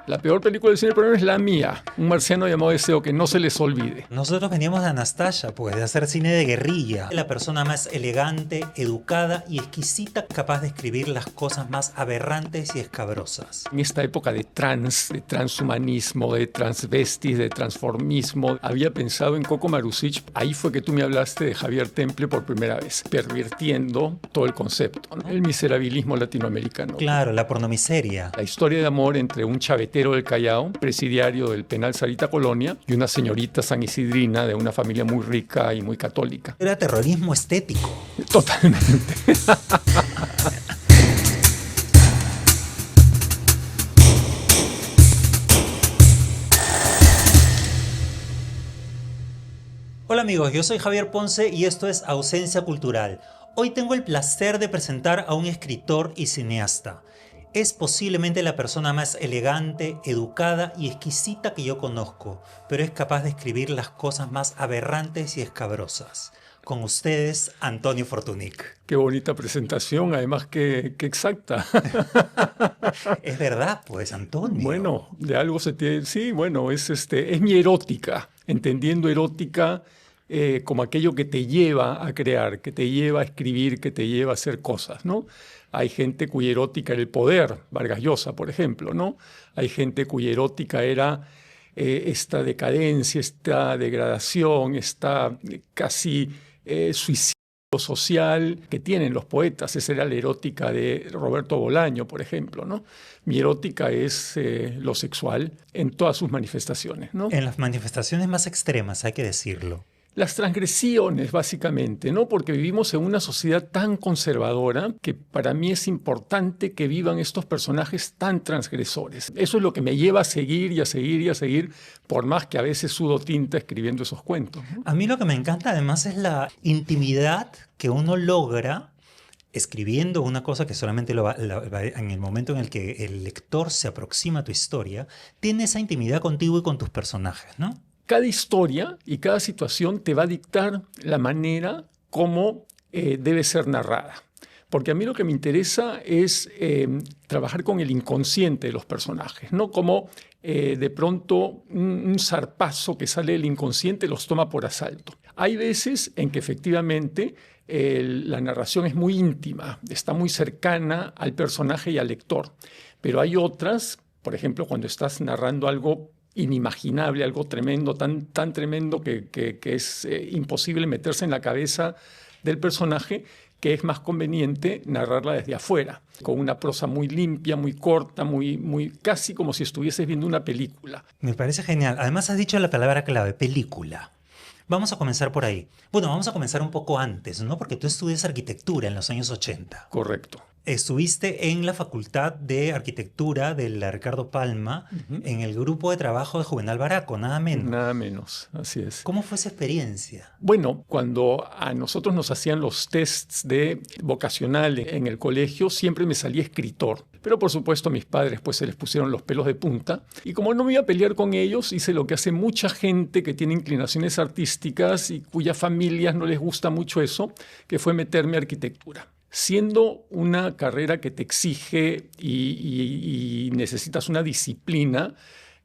La peor película del cine peruano es la mía, Un marciano llamado Deseo, que no se les olvide. Nosotros veníamos de Anastasia, pues, de hacer cine de guerrilla. La persona más elegante, educada y exquisita, capaz de escribir las cosas más aberrantes y escabrosas. En esta época de transhumanismo, de transvestis, de transformismo, había pensado en Coco Marusic. Ahí fue que tú me hablaste de Javier Temple por primera vez, pervirtiendo todo el concepto, ¿no? El miserabilismo latinoamericano. Claro, la pornomiseria. La historia de amor entre un chavetero del Callao, presidiario del penal Sarita Colonia, y una señorita sanisidrina de una familia muy rica y muy católica. Era terrorismo estético. Totalmente. Hola amigos, yo soy Javier Ponce y esto es Ausencia Cultural. Hoy tengo el placer de presentar a un escritor y cineasta. Es posiblemente la persona más elegante, educada y exquisita que yo conozco, pero es capaz de escribir las cosas más aberrantes y escabrosas. Con ustedes, Antonio Fortunic. Qué bonita presentación, además que exacta. Es verdad, pues, Antonio. Bueno, de algo se tiene... Sí, bueno, es mi erótica, entendiendo erótica como aquello que te lleva a crear, que te lleva a escribir, que te lleva a hacer cosas, ¿no? Hay gente cuya erótica era el poder, Vargas Llosa, por ejemplo, ¿no? Hay gente cuya erótica era esta decadencia, esta degradación, esta casi suicidio social que tienen los poetas. Esa era la erótica de Roberto Bolaño, por ejemplo, ¿no? Mi erótica es lo sexual en todas sus manifestaciones, ¿no? En las manifestaciones más extremas, hay que decirlo. Las transgresiones, básicamente, ¿no? Porque vivimos en una sociedad tan conservadora que para mí es importante que vivan estos personajes tan transgresores. Eso es lo que me lleva a seguir y a seguir y a seguir, por más que a veces sudo tinta escribiendo esos cuentos, ¿no? A mí lo que me encanta además es la intimidad que uno logra escribiendo una cosa que solamente en el momento en el que el lector se aproxima a tu historia, tiene esa intimidad contigo y con tus personajes, ¿no? Cada historia y cada situación te va a dictar la manera como debe ser narrada. Porque a mí lo que me interesa es trabajar con el inconsciente de los personajes, no como de pronto un zarpazo que sale del inconsciente los toma por asalto. Hay veces en que efectivamente la narración es muy íntima, está muy cercana al personaje y al lector. Pero hay otras, por ejemplo, cuando estás narrando algo inimaginable, algo tremendo, tan tremendo que es imposible meterse en la cabeza del personaje, que es más conveniente narrarla desde afuera, con una prosa muy limpia, muy corta, muy casi como si estuvieses viendo una película. Me parece genial. Además has dicho la palabra clave, película. Vamos a comenzar por ahí. Bueno, vamos a comenzar un poco antes, ¿no? Porque tú estudias arquitectura en los años 80. Correcto. Estuviste en la Facultad de Arquitectura de la Ricardo Palma, en el grupo de trabajo de Juvenal Baraco, nada menos. Nada menos, así es. ¿Cómo fue esa experiencia? Bueno, cuando a nosotros nos hacían los tests de vocacional en el colegio, siempre me salía escritor. Pero por supuesto a mis padres pues se les pusieron los pelos de punta. Y como no me iba a pelear con ellos, hice lo que hace mucha gente que tiene inclinaciones artísticas y cuyas familias no les gusta mucho eso, que fue meterme a arquitectura. Siendo una carrera que te exige y necesitas una disciplina,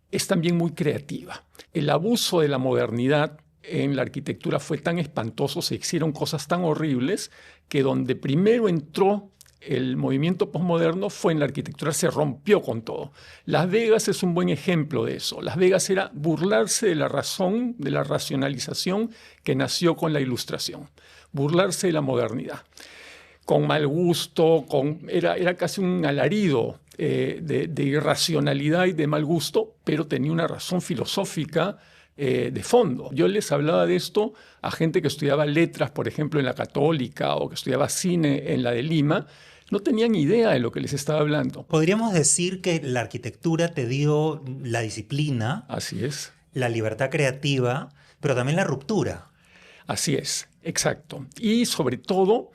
es también muy creativa. El abuso de la modernidad en la arquitectura fue tan espantoso, se hicieron cosas tan horribles, que donde primero entró el movimiento posmoderno fue en la arquitectura, se rompió con todo. Las Vegas es un buen ejemplo de eso. Las Vegas era burlarse de la razón, de la racionalización que nació con la Ilustración, burlarse de la modernidad. Con mal gusto, era casi un alarido de irracionalidad y de mal gusto, pero tenía una razón filosófica de fondo. Yo les hablaba de esto a gente que estudiaba letras, por ejemplo, en la Católica, o que estudiaba cine en la de Lima. No tenían idea de lo que les estaba hablando. Podríamos decir que la arquitectura te dio la disciplina, Así es. la libertad creativa, pero también la ruptura. Así es, exacto. Y sobre todo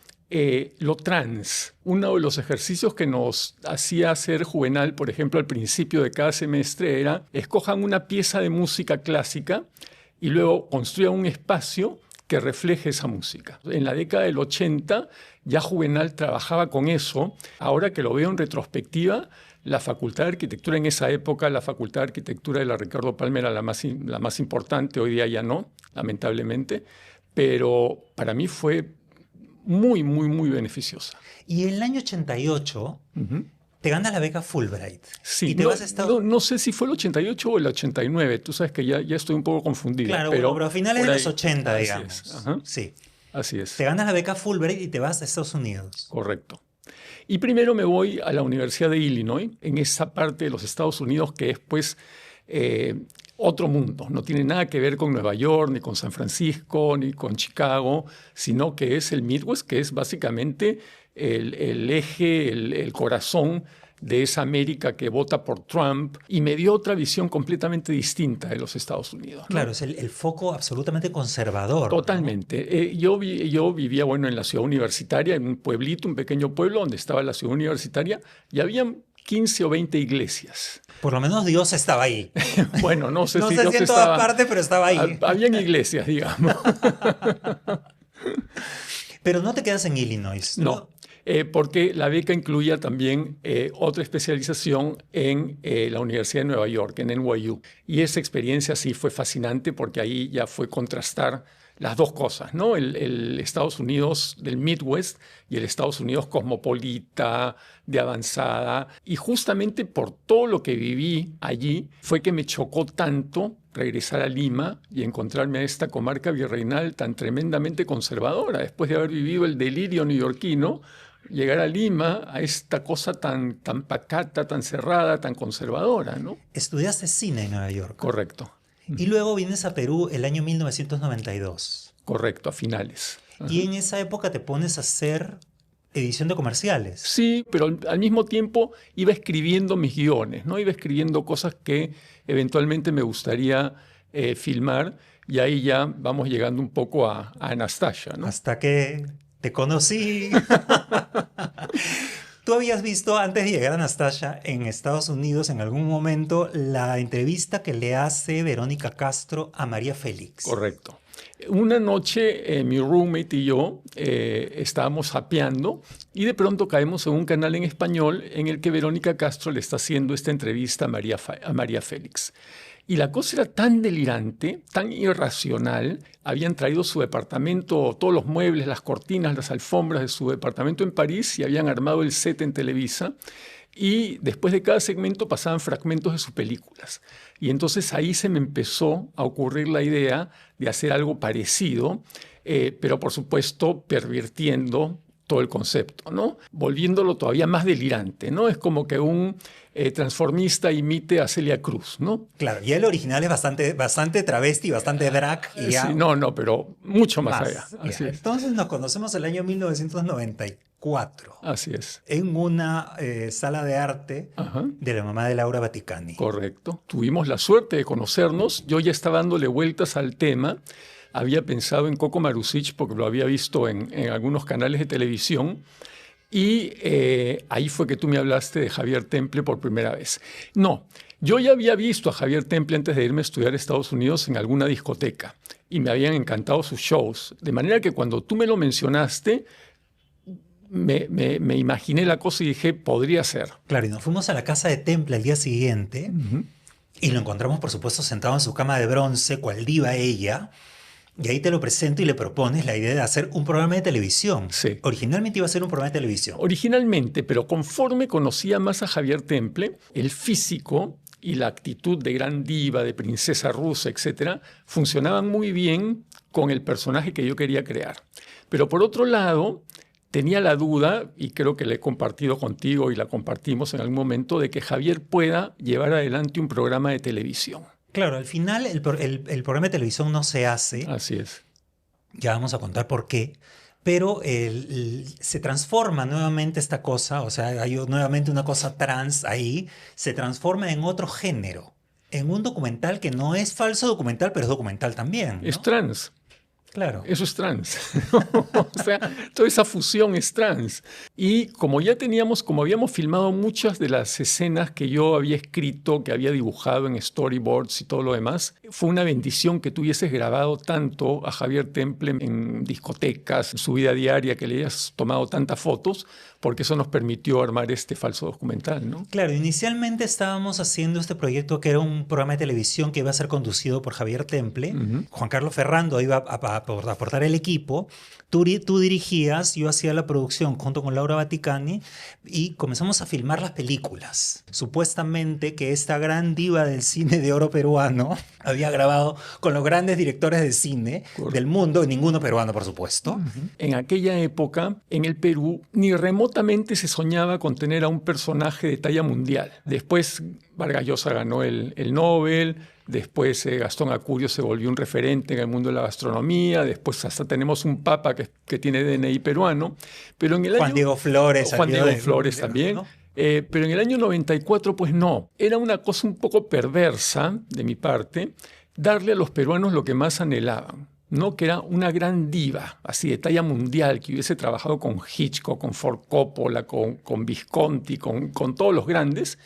lo trans. Uno de los ejercicios que nos hacía hacer Juvenal, por ejemplo, al principio de cada semestre era: escojan una pieza de música clásica y luego construyan un espacio que refleje esa música. En la década del 80 ya Juvenal trabajaba con eso. Ahora que lo veo en retrospectiva, La Facultad de Arquitectura en esa época, la Facultad de Arquitectura de la Ricardo Palma era la más importante, hoy día ya no, lamentablemente, pero para mí fue muy, muy, muy beneficiosa. Y en el año 88 te ganas la beca Fulbright. Sí, y te vas a Estados... no sé si fue el 88 o el 89, tú sabes que ya estoy un poco confundido. Claro, pero a finales de los 80, digamos. Sí. Así es. Te ganas la beca Fulbright y te vas a Estados Unidos. Correcto. Y primero me voy a la Universidad de Illinois, en esa parte de los Estados Unidos que es pues otro mundo. No tiene nada que ver con Nueva York, ni con San Francisco, ni con Chicago, sino que es el Midwest, que es básicamente el eje, el corazón de esa América que vota por Trump, y me dio otra visión completamente distinta de los Estados Unidos, ¿no? Claro, es el foco absolutamente conservador. Totalmente. ¿No? Yo vivía, bueno, en la ciudad universitaria, en un pueblito, un pequeño pueblo donde estaba la ciudad universitaria, y habían 15 o 20 iglesias. Por lo menos Dios estaba ahí. Bueno, no sé no si sé Dios si en todas partes, pero estaba ahí. Habían iglesias, digamos. Pero no te quedas en Illinois, ¿no? No. Porque la beca incluía también otra especialización en la Universidad de Nueva York, en NYU. Y esa experiencia sí fue fascinante porque ahí ya fue contrastar las dos cosas, ¿no? El Estados Unidos del Midwest y el Estados Unidos cosmopolita, de avanzada. Y justamente por todo lo que viví allí fue que me chocó tanto regresar a Lima y encontrarme a esta comarca virreinal tan tremendamente conservadora. Después de haber vivido el delirio neoyorquino, llegar a Lima, a esta cosa tan pacata, tan cerrada, tan conservadora, ¿no? Estudiaste cine en Nueva York. Correcto. Y luego vienes a Perú el año 1992. Correcto, a finales. Y en esa época te pones a hacer edición de comerciales. Sí, pero al mismo tiempo iba escribiendo mis guiones, ¿no? Iba escribiendo cosas que eventualmente me gustaría filmar, y ahí ya vamos llegando un poco a Anastasia, ¿no? Hasta que te conocí. ¿Tú habías visto antes de llegar a Anastasia en Estados Unidos en algún momento la entrevista que le hace Verónica Castro a María Félix? Correcto. Una noche mi roommate y yo estábamos zapeando y de pronto caemos en un canal en español en el que Verónica Castro le está haciendo esta entrevista a María Félix. Y la cosa era tan delirante, tan irracional. Habían traído su departamento, todos los muebles, las cortinas, las alfombras de su departamento en París y habían armado el set en Televisa. Y después de cada segmento pasaban fragmentos de sus películas. Y entonces ahí se me empezó a ocurrir la idea de hacer algo parecido, pero por supuesto pervirtiendo todo el concepto, ¿no? Volviéndolo todavía más delirante, ¿no? Es como que un transformista imite a Celia Cruz, ¿no? Claro, y el original es bastante travesti, bastante drag. Y ya... Sí, no, pero mucho más allá. Así es. Entonces nos conocemos el año 1994. Así es. En una sala de arte de la mamá de Laura Vaticani. Correcto. Tuvimos la suerte de conocernos. Yo ya estaba dándole vueltas al tema. Había pensado en Coco Marusic porque lo había visto en algunos canales de televisión. Y ahí fue que tú me hablaste de Javier Temple por primera vez. No, yo ya había visto a Javier Temple antes de irme a estudiar a Estados Unidos en alguna discoteca. Y me habían encantado sus shows. De manera que cuando tú me lo mencionaste, me imaginé la cosa y dije, podría ser. Claro, y nos fuimos a la casa de Temple al día siguiente. Y lo encontramos, por supuesto, sentado en su cama de bronce, cual diva ella. Y ahí te lo presento y le propones la idea de hacer un programa de televisión. Sí. Originalmente iba a ser un programa de televisión. Originalmente, pero conforme conocía más a Javier Temple, el físico y la actitud de gran diva, de princesa rusa, etcétera, funcionaban muy bien con el personaje que yo quería crear. Pero por otro lado, tenía la duda, y creo que la he compartido contigo y la compartimos en algún momento, de que Javier pueda llevar adelante un programa de televisión. Claro, al final el programa de televisión no se hace. Así es. Ya vamos a contar por qué. Pero se transforma nuevamente esta cosa, o sea, hay nuevamente una cosa trans ahí, se transforma en otro género, en un documental que no es falso documental, pero es documental también, ¿no? Es trans. Claro. Eso es trans. O sea, toda esa fusión es trans. Y como ya teníamos, como habíamos filmado muchas de las escenas que yo había escrito, que había dibujado en storyboards y todo lo demás, fue una bendición que tú hubieses grabado tanto a Javier Temple en discotecas, en su vida diaria, que le hayas tomado tantas fotos, porque eso nos permitió armar este falso documental, ¿no? Claro, inicialmente estábamos haciendo este proyecto que era un programa de televisión que iba a ser conducido por Javier Temple. Juan Carlos Ferrando iba a aportar el equipo. Tú dirigías, yo hacía la producción junto con Laura Vaticani y comenzamos a filmar las películas. Supuestamente que esta gran diva del cine de oro peruano había grabado con los grandes directores de cine del mundo, ninguno peruano, por supuesto. En aquella época, en el Perú, ni remotamente se soñaba con tener a un personaje de talla mundial. Después Vargas Llosa ganó el Nobel. Después Gastón Acurio se volvió un referente en el mundo de la gastronomía. Después hasta tenemos un papa que tiene DNI peruano. Pero en el Juan Diego Flores. Juan Diego Flores también. ¿No? Pero en el año 94, pues no. Era una cosa un poco perversa de mi parte darle a los peruanos lo que más anhelaban, ¿no? Que era una gran diva, así de talla mundial, que hubiese trabajado con Hitchcock, con Ford Coppola, con Visconti, con todos los grandes,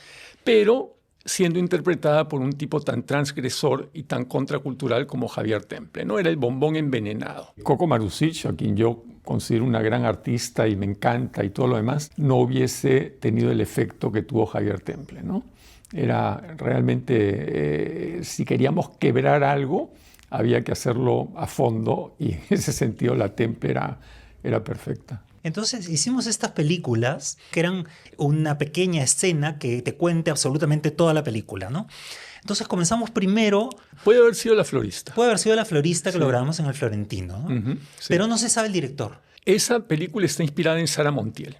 pero siendo interpretada por un tipo tan transgresor y tan contracultural como Javier Temple, ¿no? Era el bombón envenenado. Coco Marusic, a quien yo considero una gran artista y me encanta y todo lo demás, no hubiese tenido el efecto que tuvo Javier Temple, ¿no? Era realmente, si queríamos quebrar algo, había que hacerlo a fondo y en ese sentido la Temple era perfecta. Entonces hicimos estas películas que eran una pequeña escena que te cuente absolutamente toda la película, ¿no? Entonces comenzamos primero... Puede haber sido La Florista. Puede haber sido La Florista que lo grabamos en el Florentino, ¿no? Sí. Pero no se sabe el director. Esa película está inspirada en Sara Montiel.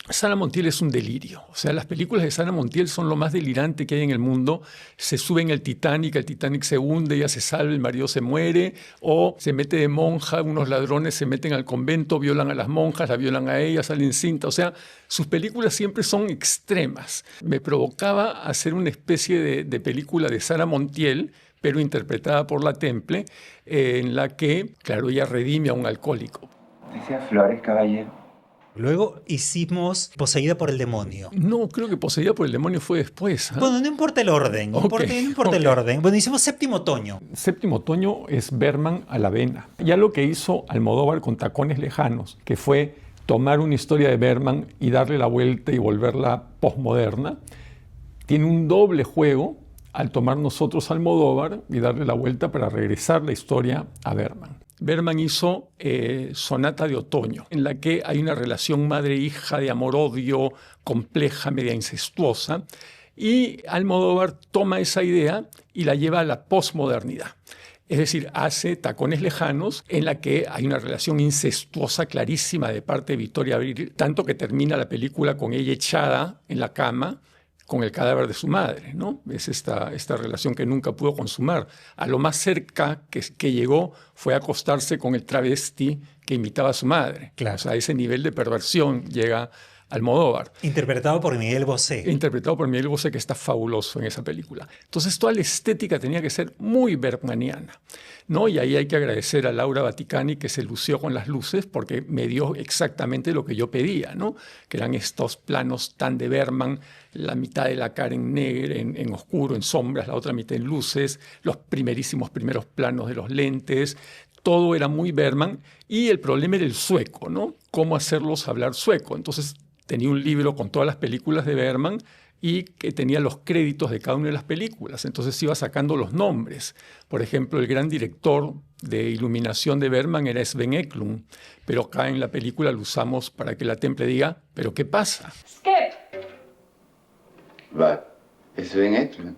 Sara Montiel es un delirio. O sea, las películas de Sara Montiel son lo más delirante que hay en el mundo. Se sube en el Titanic se hunde, ella se salva, el marido se muere, o se mete de monja, unos ladrones se meten al convento, violan a las monjas, la violan a ella, salen cinta. O sea, sus películas siempre son extremas. Me provocaba hacer una especie de película de Sara Montiel, pero interpretada por la Temple, en la que, claro, ella redime a un alcohólico. Decía Flores, caballero. Luego hicimos Poseída por el demonio. No, creo que Poseída por el demonio fue después. ¿Eh? Bueno, no importa el orden. No importa el orden. Bueno, hicimos Séptimo Otoño. Séptimo Otoño es Bergman a la vena. Ya lo que hizo Almodóvar con Tacones Lejanos, que fue tomar una historia de Bergman y darle la vuelta y volverla posmoderna, tiene un doble juego al tomar nosotros Almodóvar y darle la vuelta para regresar la historia a Bergman. Bergman hizo Sonata de Otoño, en la que hay una relación madre-hija de amor-odio compleja, media incestuosa, y Almodóvar toma esa idea y la lleva a la posmodernidad. Es decir, hace Tacones Lejanos, en la que hay una relación incestuosa clarísima de parte de Victoria Abril, tanto que termina la película con ella echada en la cama, con el cadáver de su madre, ¿no? Es esta relación que nunca pudo consumar. A lo más cerca que llegó fue acostarse con el travesti que imitaba a su madre. Claro. O sea, a ese nivel de perversión llega Almodóvar. Interpretado por Miguel Bosé. Interpretado por Miguel Bosé, que está fabuloso en esa película. Entonces, toda la estética tenía que ser muy bergmaniana, ¿no? Y ahí hay que agradecer a Laura Vaticani, que se lució con las luces, porque me dio exactamente lo que yo pedía, ¿no? Que eran estos planos tan de Bergman, la mitad de la cara en negro, en oscuro, en sombras, la otra mitad en luces, los primeros planos de los lentes. Todo era muy Bergman, y el problema era el sueco, ¿no? Cómo hacerlos hablar sueco. Entonces, tenía un libro con todas las películas de Bergman y que tenía los créditos de cada una de las películas. Entonces iba sacando los nombres. Por ejemplo, el gran director de iluminación de Bergman era Sven Eklund, pero acá en la película lo usamos para que la Temple diga, ¿pero qué pasa? Skip. Vad? Sven Eklund.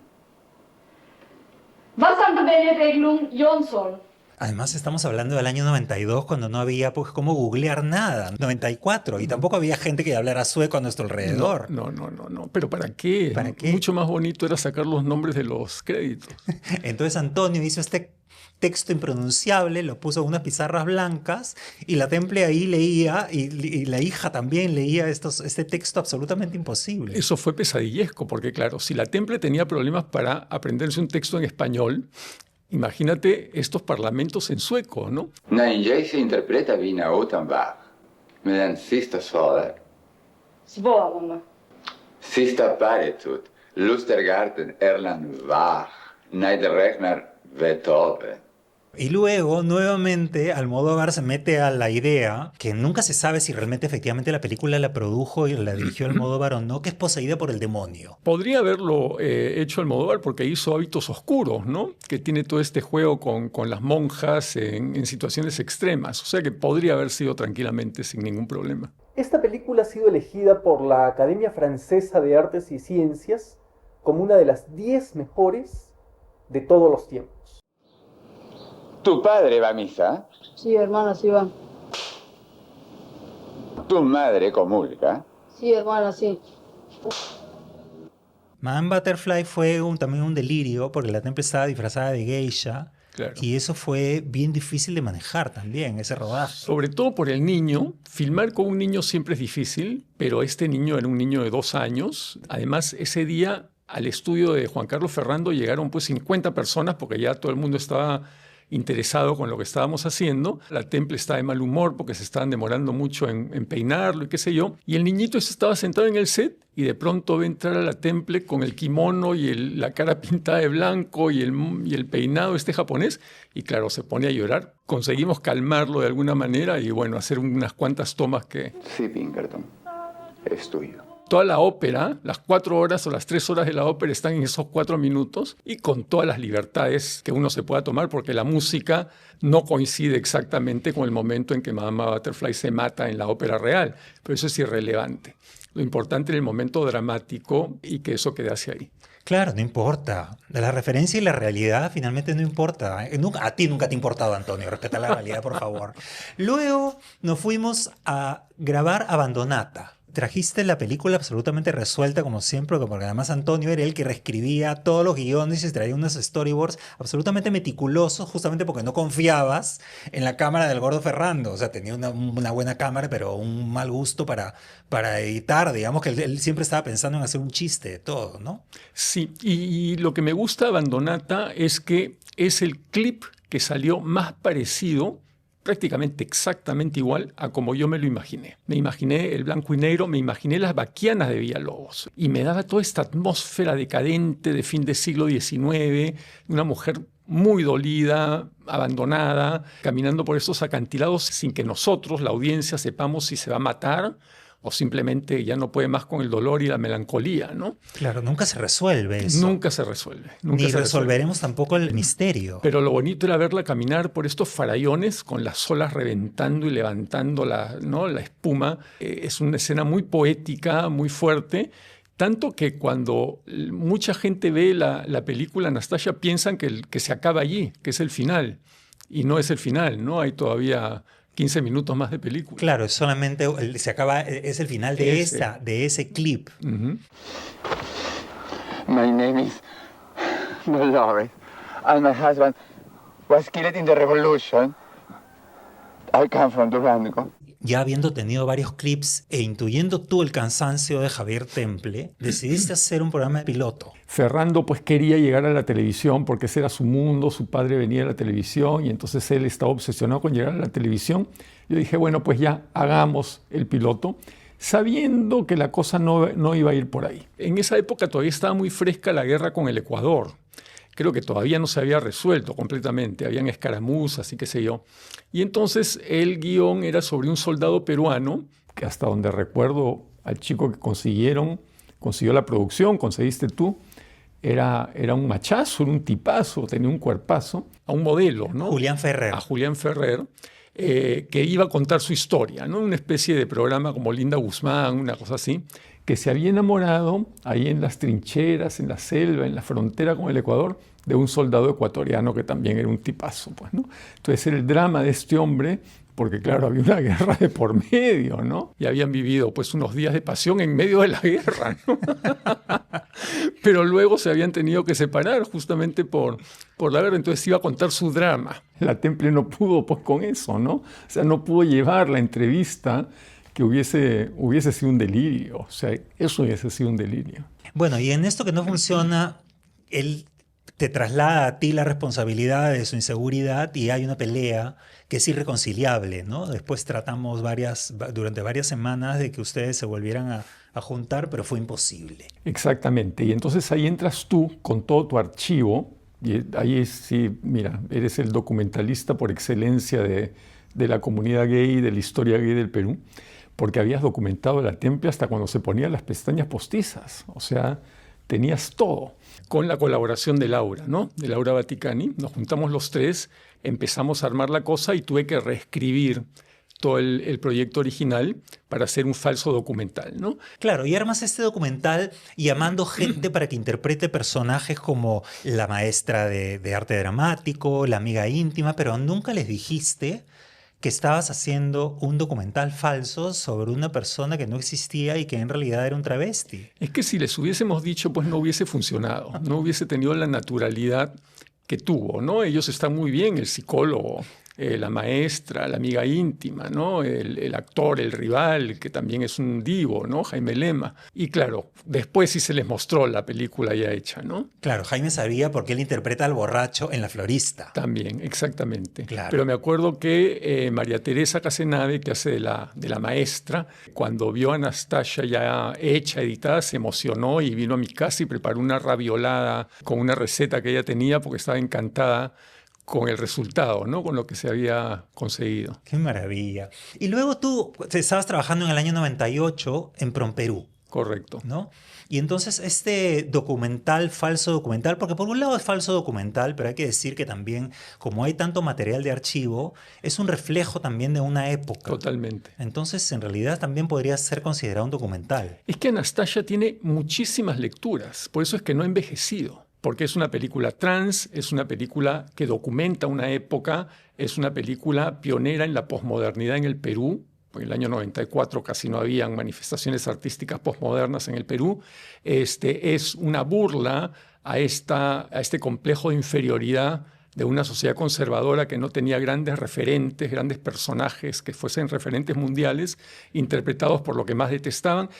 Was haben wir Eklund Jonsson? Además, estamos hablando del año 92, cuando no había pues, cómo googlear nada. 94, y tampoco había gente que hablara sueco a nuestro alrededor. No. ¿Pero para qué? ¿Para qué? Mucho más bonito era sacar los nombres de los créditos. Entonces Antonio hizo este texto impronunciable, lo puso en unas pizarras blancas, y la Temple ahí leía, y la hija también leía este texto absolutamente imposible. Eso fue pesadillesco, porque claro, si la Temple tenía problemas para aprenderse un texto en español, Imagínate estos parlamentos en sueco, ¿no? När en Jaycee interpreta Wiener Opernbach med den sista saden. Svalorna. Sista paretut, Lustergarten, Erland Bach, Niederrechner, Beethoven. Y luego, nuevamente, Almodóvar se mete a la idea, que nunca se sabe si realmente efectivamente la película la produjo y la dirigió Almodóvar o no, que es poseída por el demonio. Podría haberlo hecho Almodóvar porque hizo Hábitos Oscuros, ¿no? Que tiene todo este juego con las monjas en situaciones extremas. O sea que podría haber sido tranquilamente sin ningún problema. Esta película ha sido elegida por la Academia Francesa de Artes y Ciencias como una de las 10 mejores de todos los tiempos. ¿Tu padre va a misa? Sí, hermana, sí va. ¿Tu madre comulga? Sí, hermana, sí. Madame Butterfly fue también un delirio porque la Temple estaba disfrazada de geisha. Claro. Y eso fue bien difícil de manejar también, ese rodaje. Sobre todo por el niño. Filmar con un niño siempre es difícil, pero este niño era un niño de 2 años. Además, ese día al estudio de Juan Carlos Ferrando llegaron pues 50 personas porque ya todo el mundo estaba interesado con lo que estábamos haciendo. La Temple estaba de mal humor porque se estaban demorando mucho en peinarlo y qué sé yo. Y el niñito ese estaba sentado en el set y de pronto ve entrar a la Temple con el kimono y la cara pintada de blanco y el peinado japonés. Y claro, se pone a llorar. Conseguimos calmarlo de alguna manera y bueno, hacer unas cuantas tomas que... Sí, Pinkerton, es tuyo. Toda la ópera, las 4 horas o las 3 horas de la ópera están en esos 4 minutos y con todas las libertades que uno se pueda tomar porque la música no coincide exactamente con el momento en que Madame Butterfly se mata en la ópera real, pero eso es irrelevante. Lo importante es el momento dramático y que eso quede hacia ahí. Claro, no importa. De la referencia y la realidad finalmente no importa. A ti nunca te ha importado, Antonio. Respeta la realidad, por favor. Luego nos fuimos a grabar Abandonata. Trajiste la película absolutamente resuelta como siempre, porque además Antonio era el que reescribía todos los guiones y traía unos storyboards absolutamente meticulosos, justamente porque no confiabas en la cámara del gordo Ferrando. O sea, tenía una buena cámara, pero un mal gusto para editar. Digamos que él siempre estaba pensando en hacer un chiste de todo, ¿no? Sí, y lo que me gusta de Abandonata es que es el clip que salió más parecido, prácticamente exactamente igual a como yo me lo imaginé. Me imaginé el blanco y negro, me imaginé las baquianas de Villalobos y me daba toda esta atmósfera decadente de fin del siglo XIX, una mujer muy dolida, abandonada, caminando por esos acantilados sin que nosotros, la audiencia, sepamos si se va a matar o simplemente ya no puede más con el dolor y la melancolía, ¿no? Claro, nunca se resuelve eso. Nunca se resuelve. Ni resolveremos tampoco el misterio. Pero lo bonito era verla caminar por estos farallones con las olas reventando y levantando la espuma. Es una escena muy poética, muy fuerte, tanto que cuando mucha gente ve la película, Anastasia, piensan que se acaba allí, que es el final. Y no es el final, ¿no? Hay todavía 15 minutos más de película. Claro, es solamente es el final de ese clip. Uh-huh. My name is Dolores, and my husband was killed in the revolution. I come from Durango. Ya habiendo tenido varios clips e intuyendo tú el cansancio de Javier Temple, decidiste hacer un programa de piloto. Ferrando pues quería llegar a la televisión porque ese era su mundo, su padre venía de la televisión y entonces él estaba obsesionado con llegar a la televisión. Yo dije, bueno, pues ya hagamos el piloto, sabiendo que la cosa no iba a ir por ahí. En esa época todavía estaba muy fresca la guerra con el Ecuador. Creo que todavía no se había resuelto completamente, habían escaramuzas y qué sé yo. Y entonces el guión era sobre un soldado peruano, que hasta donde recuerdo al chico que consiguió la producción, conseguiste tú, era un machazo, era un tipazo, tenía un cuerpazo, a un modelo, ¿no? Julián Ferrer. A Julián Ferrer, que iba a contar su historia, ¿no? Una especie de programa como Linda Guzmán, una cosa así, que se había enamorado ahí en las trincheras, en la selva, en la frontera con el Ecuador, de un soldado ecuatoriano que también era un tipazo, pues, ¿no? Entonces era el drama de este hombre, porque claro, había una guerra de por medio, ¿no? Y habían vivido pues unos días de pasión en medio de la guerra, ¿no? Pero luego se habían tenido que separar justamente por la guerra, entonces iba a contar su drama. La Temple no pudo pues con eso, ¿no? O sea, no pudo llevar la entrevista que hubiese sido un delirio. O sea, eso hubiese sido un delirio. Bueno, y en esto que no funciona, él te traslada a ti la responsabilidad de su inseguridad y hay una pelea que es irreconciliable, ¿no? Después tratamos durante varias semanas de que ustedes se volvieran a juntar, pero fue imposible. Exactamente. Y entonces ahí entras tú con todo tu archivo. Y ahí sí, mira, eres el documentalista por excelencia de la comunidad gay, de la historia gay del Perú, porque habías documentado la Temple hasta cuando se ponían las pestañas postizas. O sea, tenías todo. Con la colaboración de Laura, ¿no? De Laura Vaticani, nos juntamos los tres, empezamos a armar la cosa y tuve que reescribir todo el proyecto original para hacer un falso documental, ¿no? Claro, y armas este documental llamando gente para que interprete personajes como la maestra de arte dramático, la amiga íntima, pero nunca les dijiste que estabas haciendo un documental falso sobre una persona que no existía y que en realidad era un travesti. Es que si les hubiésemos dicho, pues no hubiese funcionado, no hubiese tenido la naturalidad que tuvo, ¿no? Ellos están muy bien, el psicólogo, la maestra, la amiga íntima, ¿no? El actor, el rival, que también es un divo, ¿no? Jaime Lema. Y claro, después sí se les mostró la película ya hecha, ¿no? Claro, Jaime sabía porque él interpreta al borracho en La Florista. También, exactamente. Claro. Pero me acuerdo que María Teresa Casenave, que hace de la maestra, cuando vio a Anastasia ya hecha, editada, se emocionó y vino a mi casa y preparó una raviolada con una receta que ella tenía porque estaba encantada con el resultado, ¿no? Con lo que se había conseguido. ¡Qué maravilla! Y luego tú estabas trabajando en el año 98 en Promperú, Correcto. ¿no? Y entonces este documental, falso documental, porque por un lado es falso documental, pero hay que decir que también, como hay tanto material de archivo, es un reflejo también de una época. Totalmente. Entonces, en realidad también podría ser considerado un documental. Es que Anastasia tiene muchísimas lecturas, por eso es que no ha envejecido. Porque es una película trans, es una película que documenta una época, es una película pionera en la posmodernidad en el Perú. En el año 94 casi no habían manifestaciones artísticas posmodernas en el Perú. Es una burla a este complejo de inferioridad de una sociedad conservadora que no tenía grandes referentes, grandes personajes que fuesen referentes mundiales, interpretados por lo que más detestaban.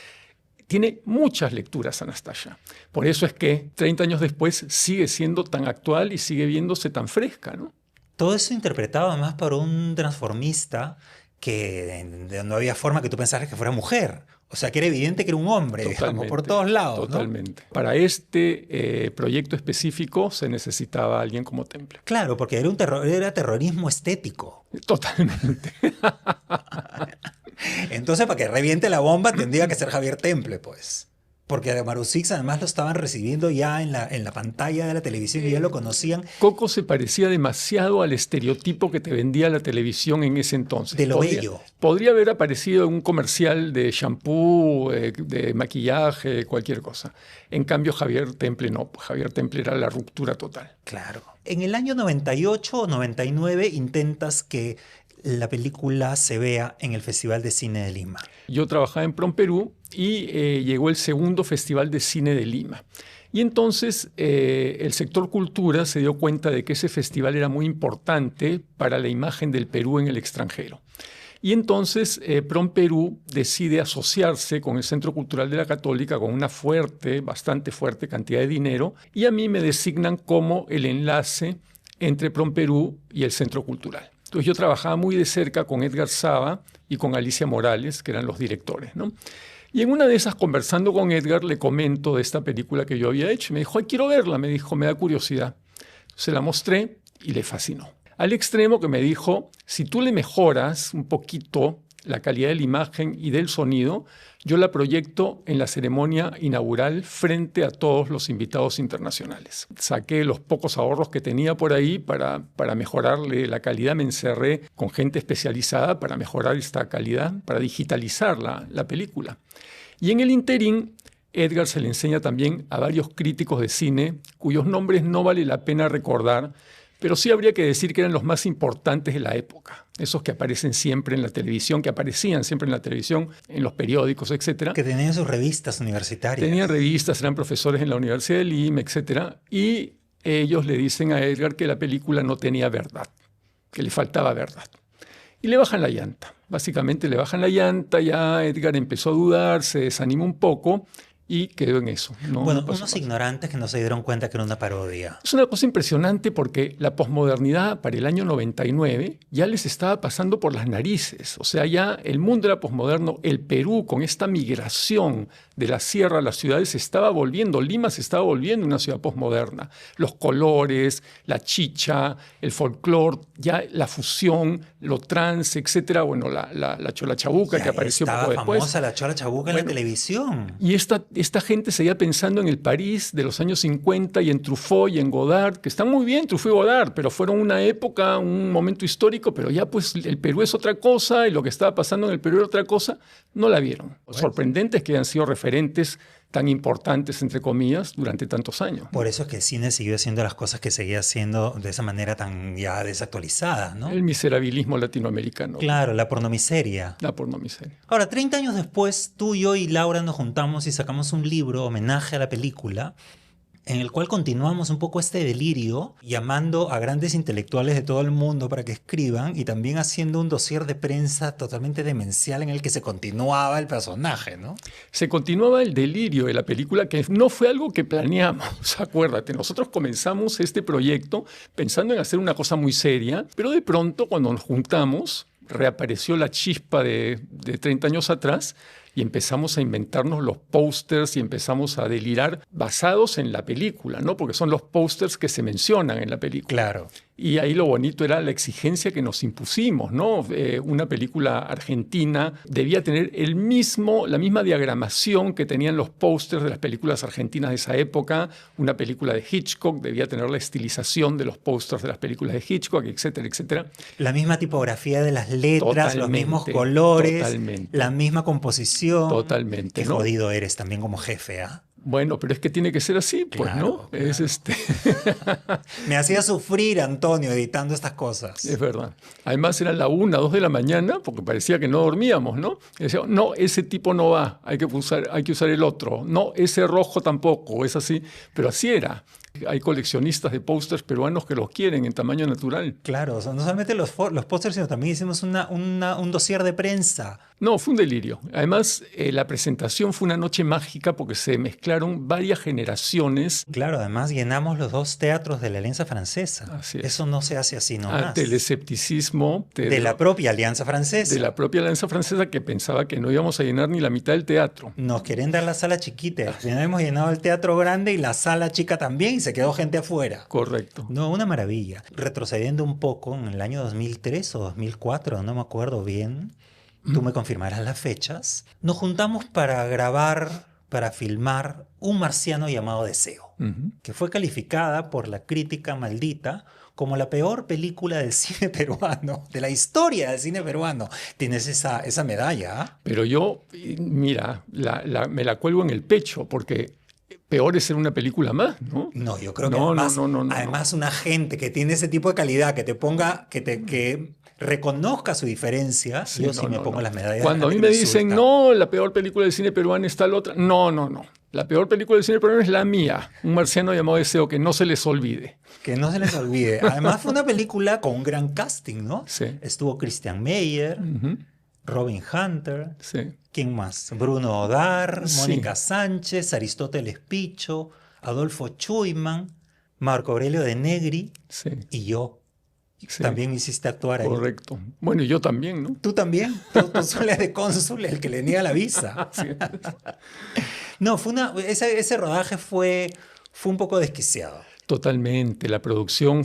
Tiene muchas lecturas Anastasia. Por eso es que 30 años después sigue siendo tan actual y sigue viéndose tan fresca, ¿no? Todo eso interpretado además por un transformista que no había forma que tú pensaras que fuera mujer. O sea, que era evidente que era un hombre, digamos, por todos lados. Totalmente. ¿No? Para este proyecto específico se necesitaba alguien como Temple. Claro, porque era terrorismo estético. Totalmente. Entonces, para que reviente la bomba, tendría que ser Javier Temple, pues. Porque a Marusix además lo estaban recibiendo ya en la pantalla de la televisión y ya lo conocían. Coco se parecía demasiado al estereotipo que te vendía la televisión en ese entonces. De lo bello. Podría haber aparecido en un comercial de shampoo, de maquillaje, cualquier cosa. En cambio, Javier Temple no. Javier Temple era la ruptura total. Claro. En el año 98 o 99 intentas que la película se vea en el Festival de Cine de Lima. Yo trabajaba en Promperú y llegó el segundo Festival de Cine de Lima. Y entonces el sector cultura se dio cuenta de que ese festival era muy importante para la imagen del Perú en el extranjero. Y entonces Promperú decide asociarse con el Centro Cultural de la Católica con una bastante fuerte cantidad de dinero, y a mí me designan como el enlace entre Promperú y el Centro Cultural. Entonces yo trabajaba muy de cerca con Edgar Saba y con Alicia Morales, que eran los directores, ¿no? Y en una de esas, conversando con Edgar, le comento de esta película que yo había hecho. Me dijo, ay, quiero verla. Me dijo, me da curiosidad. Se la mostré y le fascinó. Al extremo que me dijo, si tú le mejoras un poquito la calidad de la imagen y del sonido, yo la proyecto en la ceremonia inaugural frente a todos los invitados internacionales. Saqué los pocos ahorros que tenía por ahí para mejorarle la calidad. Me encerré con gente especializada para mejorar esta calidad, para digitalizar la película. Y en el interín, Edgar se le enseña también a varios críticos de cine, cuyos nombres no vale la pena recordar, pero sí habría que decir que eran los más importantes de la época. Esos que aparecen siempre en la televisión, que aparecían siempre en la televisión, en los periódicos, etc. Que tenían sus revistas universitarias. Tenían revistas, eran profesores en la Universidad de Lima, etc. Y ellos le dicen a Edgar que la película no tenía verdad, que le faltaba verdad. Y le bajan la llanta. Básicamente le bajan la llanta, ya Edgar empezó a dudar, se desanimó un poco y quedó en eso. Bueno, pasó unos más. ignorantes que no se dieron cuenta que era una parodia. Es una cosa impresionante porque la posmodernidad para el año 99 ya les estaba pasando por las narices. O sea, ya el mundo era posmoderno. El Perú, con esta migración de la sierra a las ciudades, se estaba volviendo, Lima se estaba volviendo una ciudad posmoderna. Los colores, la chicha, el folclore, ya la fusión, lo trans, etcétera. Bueno, la chola chabuca Ya que apareció estaba poco después. famosa la chola chabuca en la Bueno, televisión. Y esta gente seguía pensando en el París de los años 50 y en Truffaut y en Godard, que están muy bien, Truffaut y Godard, pero fueron una época, un momento histórico, pero ya pues el Perú es otra cosa y lo que estaba pasando en el Perú era otra cosa, no la vieron. Sorprendente es que hayan sido referentes tan importantes, entre comillas, durante tantos años. Por eso es que el cine siguió haciendo las cosas que seguía haciendo de esa manera tan ya desactualizada, ¿no? El miserabilismo latinoamericano. Claro, la pornomiseria. La pornomiseria. Ahora, 30 años después, tú, yo y Laura nos juntamos y sacamos un libro, homenaje a la película, en el cual continuamos un poco este delirio, llamando a grandes intelectuales de todo el mundo para que escriban y también haciendo un dossier de prensa totalmente demencial en el que se continuaba el personaje, ¿no? Se continuaba el delirio de la película, que no fue algo que planeamos, acuérdate. Nosotros comenzamos este proyecto pensando en hacer una cosa muy seria, pero de pronto cuando nos juntamos, reapareció la chispa de 30 años atrás y empezamos a inventarnos los pósters y empezamos a delirar basados en la película, ¿no? Porque son los pósters que se mencionan en la película. Claro. Y ahí lo bonito era la exigencia que nos impusimos, ¿no? Una película argentina debía tener la misma diagramación que tenían los pósters de las películas argentinas de esa época. Una película de Hitchcock debía tener la estilización de los pósters de las películas de Hitchcock, etcétera, etcétera. La misma tipografía de las letras, Totalmente, los mismos colores, totalmente. la misma composición. Totalmente, Qué ¿no? jodido eres también como jefe, ¿ah? Bueno, pero es que tiene que ser así, pues, Claro, ¿no? Es Me hacía sufrir, Antonio, editando estas cosas. Es verdad. Además eran la 1, 2 de la mañana, porque parecía que no dormíamos, ¿no? Y decía, no, ese tipo no va, hay que usar el otro. No, ese rojo tampoco, es así. Pero así era. Hay coleccionistas de pósters peruanos que los quieren en tamaño natural. Claro, o sea, no solamente los pósters, sino también hicimos un dossier de prensa. No, fue un delirio. Además, la presentación fue una noche mágica porque se mezclaron varias generaciones. Claro, además llenamos los 2 teatros de la Alianza Francesa. Así es. Eso no se hace así nomás. Ante el escepticismo De la propia Alianza Francesa. de la propia Alianza Francesa, que pensaba que no íbamos a llenar ni la mitad del teatro. Nos quieren dar la sala chiquita. Al final hemos llenado el teatro grande y la sala chica también y se quedó gente afuera. Correcto. No, una maravilla. Retrocediendo un poco, en el año 2003 o 2004, no me acuerdo bien, tú me confirmarás las fechas, nos juntamos para grabar, para filmar Un marciano llamado Deseo, que fue calificada por la crítica maldita como la peor película del cine peruano, de la historia del cine peruano. Tienes esa medalla, ¿ah? Pero yo, mira, me la cuelgo en el pecho porque peor es ser una película más, ¿no? No, yo creo que No, además, no, no, no, además una gente que tiene ese tipo de calidad, que te ponga, que reconozca su diferencia, Sí, yo no, sí me no, pongo no. las medallas. Cuando a mí que me dicen, insulta. no, la peor película del cine peruano está la otra. No, no, no. La peor película del cine peruano es la mía, Un marciano llamado Deseo, que no se les olvide. Que no se les olvide. Además fue una película con un gran casting, ¿no? Sí. Estuvo Christian Meyer, Ujú, Robin Hunter, sí. ¿quién más? Bruno Odar, Sí. Mónica Sánchez, Aristóteles Picho, Adolfo Chuyman, Marco Aurelio de Negri Sí, y yo. sí. También me hiciste actuar ahí. Correcto. Bueno, y yo también, ¿no? ¿Tú también? Tú sueles de cónsul, el que le niega la visa. Sí. No, ese rodaje fue un poco desquiciado. Totalmente. La producción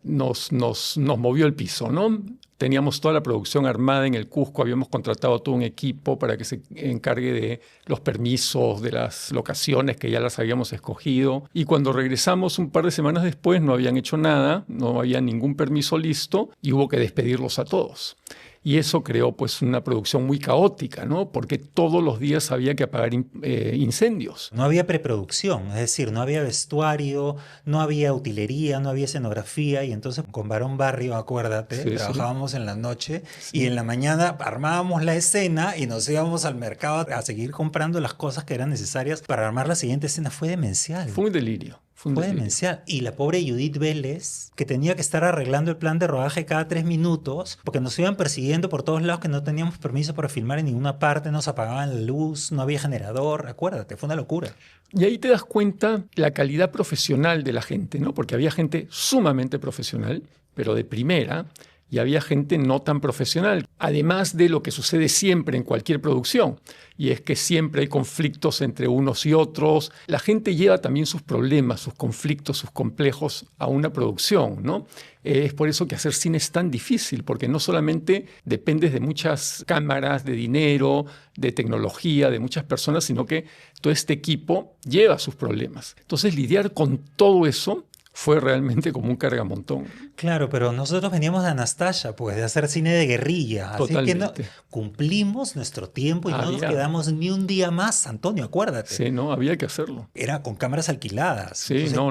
nos movió el piso, ¿no? Teníamos toda la producción armada en el Cusco, habíamos contratado todo un equipo para que se encargue de los permisos, de las locaciones que ya las habíamos escogido. Y cuando regresamos un par de semanas después no habían hecho nada, no había ningún permiso listo y hubo que despedirlos a todos. Y eso creó pues una producción muy caótica, ¿no? Porque todos los días había que apagar incendios. No había preproducción, es decir, no había vestuario, no había utilería, no había escenografía. Y entonces con Barón Barrio, acuérdate, Sí, trabajábamos en la noche y en la mañana armábamos la escena y nos íbamos al mercado a seguir comprando las cosas que eran necesarias para armar la siguiente escena. Fue demencial. Fue un delirio. Fue un Fue delirio. demencial. Y la pobre Judith Vélez, que tenía que estar arreglando el plan de rodaje cada 3 minutos, porque nos iban persiguiendo por todos lados, que no teníamos permiso para filmar en ninguna parte, nos apagaban la luz, no había generador. Acuérdate, fue una locura. Y ahí te das cuenta la calidad profesional de la gente, ¿no? Porque había gente sumamente profesional, pero de primera, y había gente no tan profesional. Además de lo que sucede siempre en cualquier producción, y es que siempre hay conflictos entre unos y otros. La gente lleva también sus problemas, sus conflictos, sus complejos a una producción, ¿no? Es por eso que hacer cine es tan difícil, porque no solamente dependes de muchas cámaras, de dinero, de tecnología, de muchas personas, sino que todo este equipo lleva sus problemas. Entonces, lidiar con todo eso fue realmente como un cargamontón. Claro, pero nosotros veníamos de Anastasia, pues, de hacer cine de guerrilla. Así que Totalmente. cumplimos nuestro tiempo y no nos Había- quedamos ni un día más, Antonio, acuérdate. Sí, no, había que hacerlo. Era con cámaras alquiladas. Sí, Entonces, no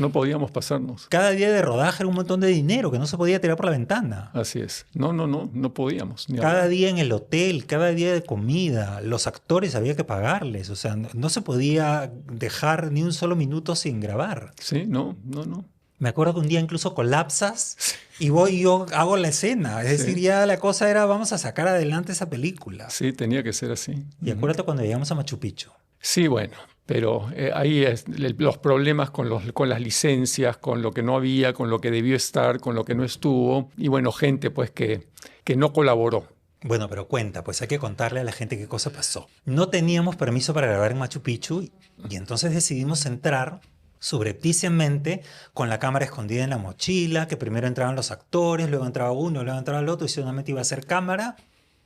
no podíamos pasarnos. cada día de rodaje era un montón de dinero que no se podía tirar por la ventana. Así es. No podíamos. Ni Cada hablar. día en el hotel, cada día de comida, los actores había que pagarles, o sea, no se podía dejar ni un solo minuto sin grabar. Sí, no. Me acuerdo que un día incluso colapsas y voy y yo hago la escena, es Sí. decir, ya la cosa era vamos a sacar adelante esa película. Sí, tenía que ser así. Y acuérdate cuando llegamos a Machu Picchu. Sí, bueno, pero ahí los problemas con las licencias, con lo que no había, con lo que debió estar, con lo que no estuvo, y bueno, gente pues que no colaboró. Bueno, pero cuenta, pues hay que contarle a la gente qué cosa pasó. No teníamos permiso para grabar en Machu Picchu y entonces decidimos entrar subrepticiamente con la cámara escondida en la mochila, que primero entraban los actores, luego entraba uno, luego entraba el otro y solamente iba a ser cámara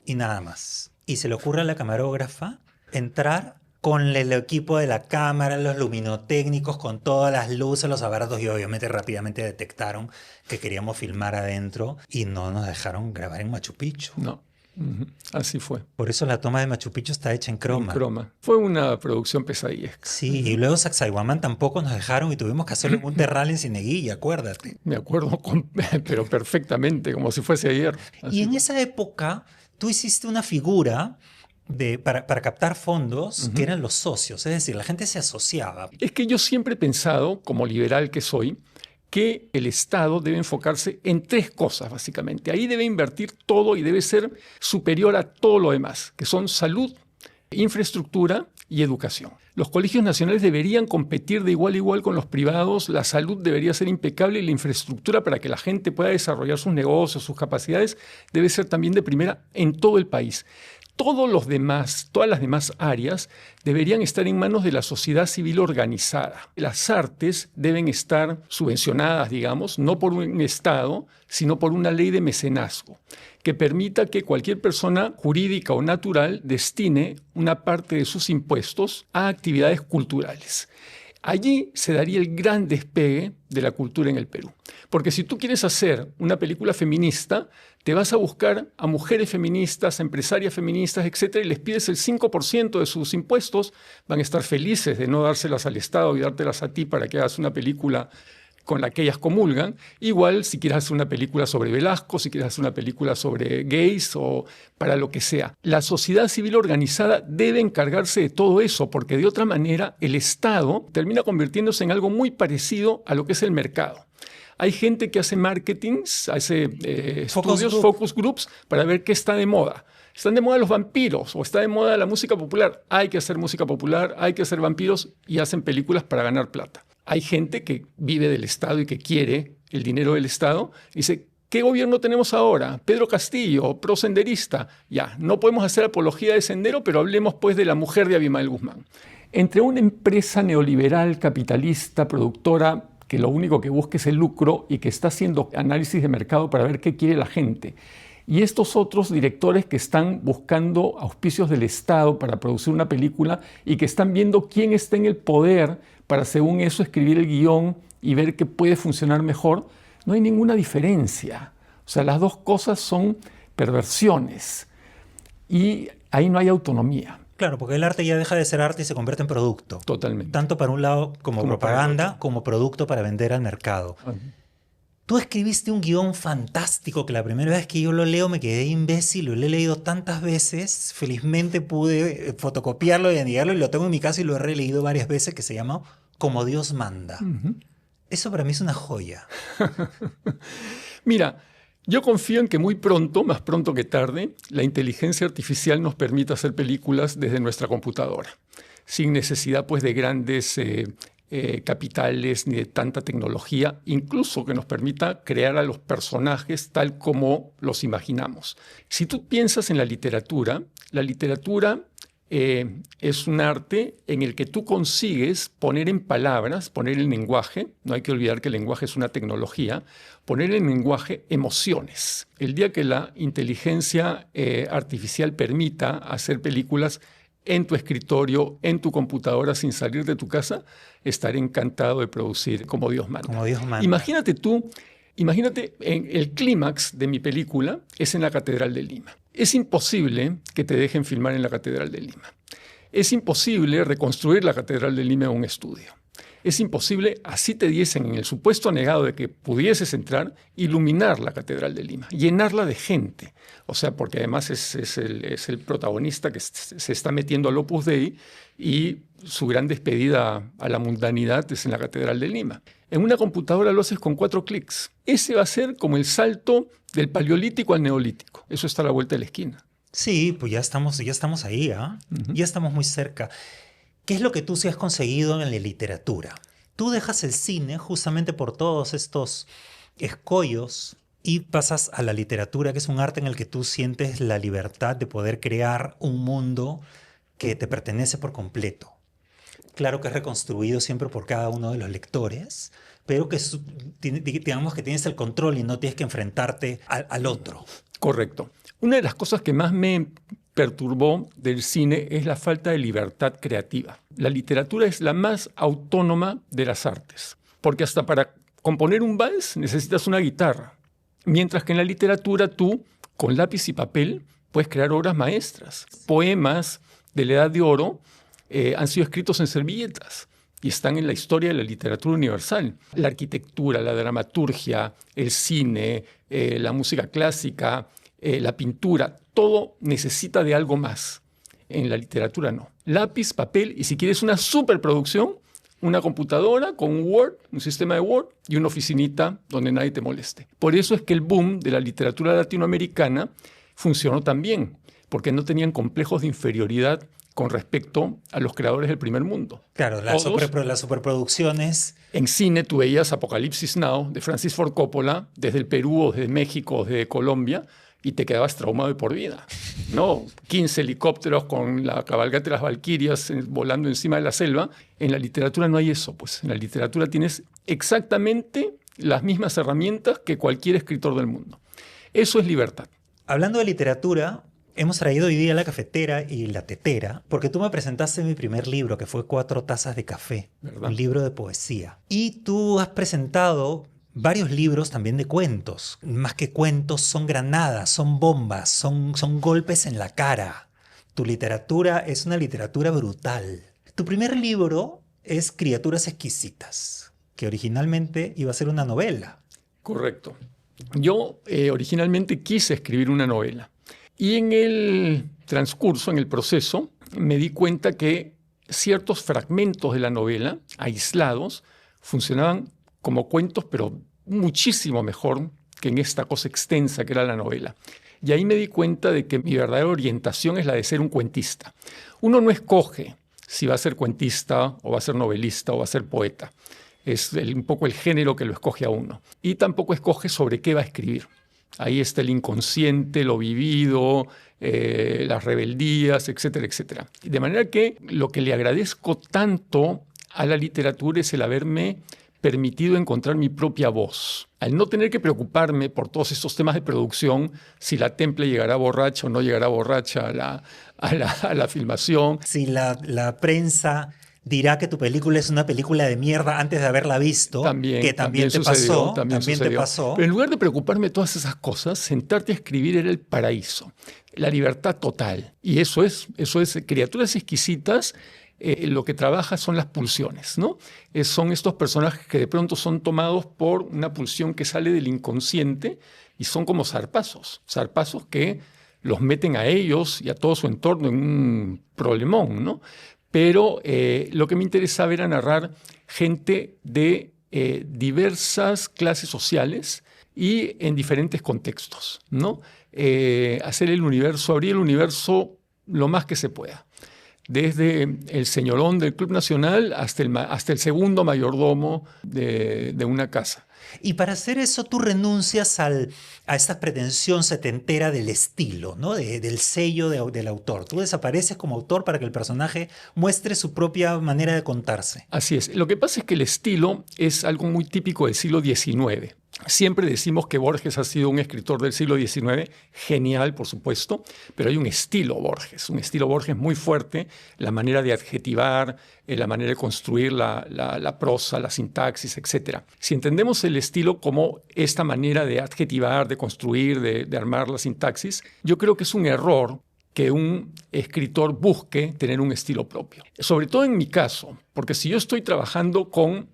y nada más. Y se le ocurre a la camarógrafa entrar con el equipo de la cámara, los luminotécnicos, con todas las luces, los aparatos y obviamente rápidamente detectaron que queríamos filmar adentro y no nos dejaron grabar en Machu Picchu. No, así fue. Por eso la toma de Machu Picchu está hecha en croma. En croma. Fue una producción pesadillesca. Sí, y luego Sacsayhuamán tampoco nos dejaron y tuvimos que hacerlo en un terral en Cineguilla, acuérdate. Me acuerdo, pero perfectamente, como si fuese ayer. Así Y en fue. esa época tú hiciste una figura para captar fondos que eran los socios, es decir, la gente se asociaba. Es que yo siempre he pensado, como liberal que soy, que el Estado debe enfocarse en 3 cosas, básicamente. Ahí debe invertir todo y debe ser superior a todo lo demás, que son salud, infraestructura y educación. Los colegios nacionales deberían competir de igual a igual con los privados, la salud debería ser impecable y la infraestructura para que la gente pueda desarrollar sus negocios, sus capacidades, debe ser también de primera en todo el país. Todas las demás áreas deberían estar en manos de la sociedad civil organizada. Las artes deben estar subvencionadas, digamos, no por un Estado, sino por una ley de mecenazgo, que permita que cualquier persona jurídica o natural destine una parte de sus impuestos a actividades culturales. Allí se daría el gran despegue de la cultura en el Perú. Porque si tú quieres hacer una película feminista, te vas a buscar a mujeres feministas, a empresarias feministas, etcétera, y les pides el 5% de sus impuestos, van a estar felices de no dárselas al Estado y dártelas a ti para que hagas una película con la que ellas comulgan. Igual si quieres hacer una película sobre Velasco, si quieres hacer una película sobre gays o para lo que sea. La sociedad civil organizada debe encargarse de todo eso, porque de otra manera el Estado termina convirtiéndose en algo muy parecido a lo que es el mercado. Hay gente que hace marketings, hace estudios, focus groups, para ver qué está de moda. Están de moda los vampiros o está de moda la música popular. Hay que hacer música popular, hay que hacer vampiros y hacen películas para ganar plata. Hay gente que vive del Estado y que quiere el dinero del Estado y dice, ¿qué gobierno tenemos ahora? Pedro Castillo, prosenderista. Ya, no podemos hacer apología de Sendero, pero hablemos pues de la mujer de Abimael Guzmán. Entre una empresa neoliberal, capitalista, productora, que lo único que busca es el lucro y que está haciendo análisis de mercado para ver qué quiere la gente, y estos otros directores que están buscando auspicios del Estado para producir una película y que están viendo quién está en el poder para, según eso, escribir el guión y ver qué puede funcionar mejor, no hay ninguna diferencia. O sea, las dos cosas son perversiones y ahí no hay autonomía. Claro, porque el arte ya deja de ser arte y se convierte en producto. Totalmente. Tanto para un lado como propaganda, como producto para vender al mercado. Tú escribiste un guión fantástico que la primera vez que yo lo leo me quedé imbécil, lo he leído tantas veces, felizmente pude fotocopiarlo y anidarlo y lo tengo en mi casa y lo he releído varias veces, que se llama como Dios manda. Ujú. Eso para mí es una joya. Mira, yo confío en que muy pronto, más pronto que tarde, la inteligencia artificial nos permita hacer películas desde nuestra computadora, sin necesidad pues de grandes capitales ni de tanta tecnología, incluso que nos permita crear a los personajes tal como los imaginamos. Si tú piensas en la literatura es un arte en el que tú consigues poner en palabras, poner en lenguaje, no hay que olvidar que el lenguaje es una tecnología, poner en lenguaje emociones. El día que la inteligencia artificial permita hacer películas en tu escritorio, en tu computadora, sin salir de tu casa, estaré encantado de producir como Dios manda. Como Dios manda. Imagínate, el clímax de mi película es en la Catedral de Lima. Es imposible que te dejen filmar en la Catedral de Lima. Es imposible reconstruir la Catedral de Lima en un estudio. Es imposible, así te diesen en el supuesto negado de que pudieses entrar, iluminar la Catedral de Lima, llenarla de gente. O sea, porque además es el protagonista que se está metiendo al Opus Dei y su gran despedida a la mundanidad es en la Catedral de Lima. En una computadora lo haces con 4 clics. Ese va a ser como el salto del Paleolítico al Neolítico. Eso está a la vuelta de la esquina. Sí, pues ya estamos ahí, ¿ah? Ya estamos muy cerca. ¿Qué es lo que tú sí has conseguido en la literatura? Tú dejas el cine justamente por todos estos escollos y pasas a la literatura, que es un arte en el que tú sientes la libertad de poder crear un mundo que te pertenece por completo. Claro que es reconstruido siempre por cada uno de los lectores, pero que digamos que tienes el control y no tienes que enfrentarte al otro. Correcto. Una de las cosas que más me perturbó del cine es la falta de libertad creativa. La literatura es la más autónoma de las artes, porque hasta para componer un vals necesitas una guitarra, mientras que en la literatura tú, con lápiz y papel, puedes crear obras maestras. Poemas de la Edad de Oro han sido escritos en servilletas y están en la historia de la literatura universal. La arquitectura, la dramaturgia, el cine, la música clásica, la pintura, todo necesita de algo más. En la literatura no. Lápiz, papel y si quieres una superproducción, una computadora con un Word, un sistema de Word y una oficinita donde nadie te moleste. Por eso es que el boom de la literatura latinoamericana funcionó tan bien, porque no tenían complejos de inferioridad con respecto a los creadores del primer mundo. Claro, las superproducciones. En cine tú veías Apocalipsis Now de Francis Ford Coppola desde el Perú o desde México o desde Colombia y te quedabas traumado de por vida. ¿No? 15 helicópteros con la cabalgata de las Valquirias volando encima de la selva. En la literatura no hay eso, pues. En la literatura tienes exactamente las mismas herramientas que cualquier escritor del mundo. Eso es libertad. Hablando de literatura, hemos traído hoy día La Cafetera y La Tetera, porque tú me presentaste mi primer libro, que fue 4 tazas de café, ¿verdad? Un libro de poesía. Y tú has presentado varios libros también de cuentos. Más que cuentos, son granadas, son bombas, son golpes en la cara. Tu literatura es una literatura brutal. Tu primer libro es Criaturas Exquisitas, que originalmente iba a ser una novela. Correcto. Yo originalmente quise escribir una novela. Y en el transcurso, en el proceso, me di cuenta que ciertos fragmentos de la novela, aislados, funcionaban como cuentos, pero muchísimo mejor que en esta cosa extensa que era la novela. Y ahí me di cuenta de que mi verdadera orientación es la de ser un cuentista. Uno no escoge si va a ser cuentista o va a ser novelista o va a ser poeta. Es un poco el género que lo escoge a uno. Y tampoco escoge sobre qué va a escribir. Ahí está el inconsciente, lo vivido, las rebeldías, etcétera, etcétera. De manera que lo que le agradezco tanto a la literatura es el haberme permitido encontrar mi propia voz. Al no tener que preocuparme por todos estos temas de producción, si la Temple llegará borracha o no llegará borracha a la filmación. Si la prensa dirá que tu película es una película de mierda antes de haberla visto, que también te sucedió, pasó. Pero en lugar de preocuparme de todas esas cosas, sentarte a escribir era el paraíso, la libertad total. Y eso es Criaturas Exquisitas. Lo que trabaja son las pulsiones, ¿no? Son estos personajes que de pronto son tomados por una pulsión que sale del inconsciente y son como zarpazos que los meten a ellos y a todo su entorno en un problemón, ¿no? pero lo que me interesaba era narrar gente de diversas clases sociales y en diferentes contextos, ¿no? Hacer el universo, abrir el universo lo más que se pueda. Desde el señorón del Club Nacional hasta el segundo mayordomo de una casa. Y para hacer eso tú renuncias a esta pretensión setentera del estilo, ¿no? Del sello del autor. Tú desapareces como autor para que el personaje muestre su propia manera de contarse. Así es. Lo que pasa es que el estilo es algo muy típico del siglo XIX. Siempre decimos que Borges ha sido un escritor del siglo XIX, genial, por supuesto, pero hay un estilo Borges muy fuerte, la manera de adjetivar, la manera de construir la prosa, la sintaxis, etc. Si entendemos el estilo como esta manera de adjetivar, de construir, de armar la sintaxis, yo creo que es un error que un escritor busque tener un estilo propio. Sobre todo en mi caso, porque si yo estoy trabajando con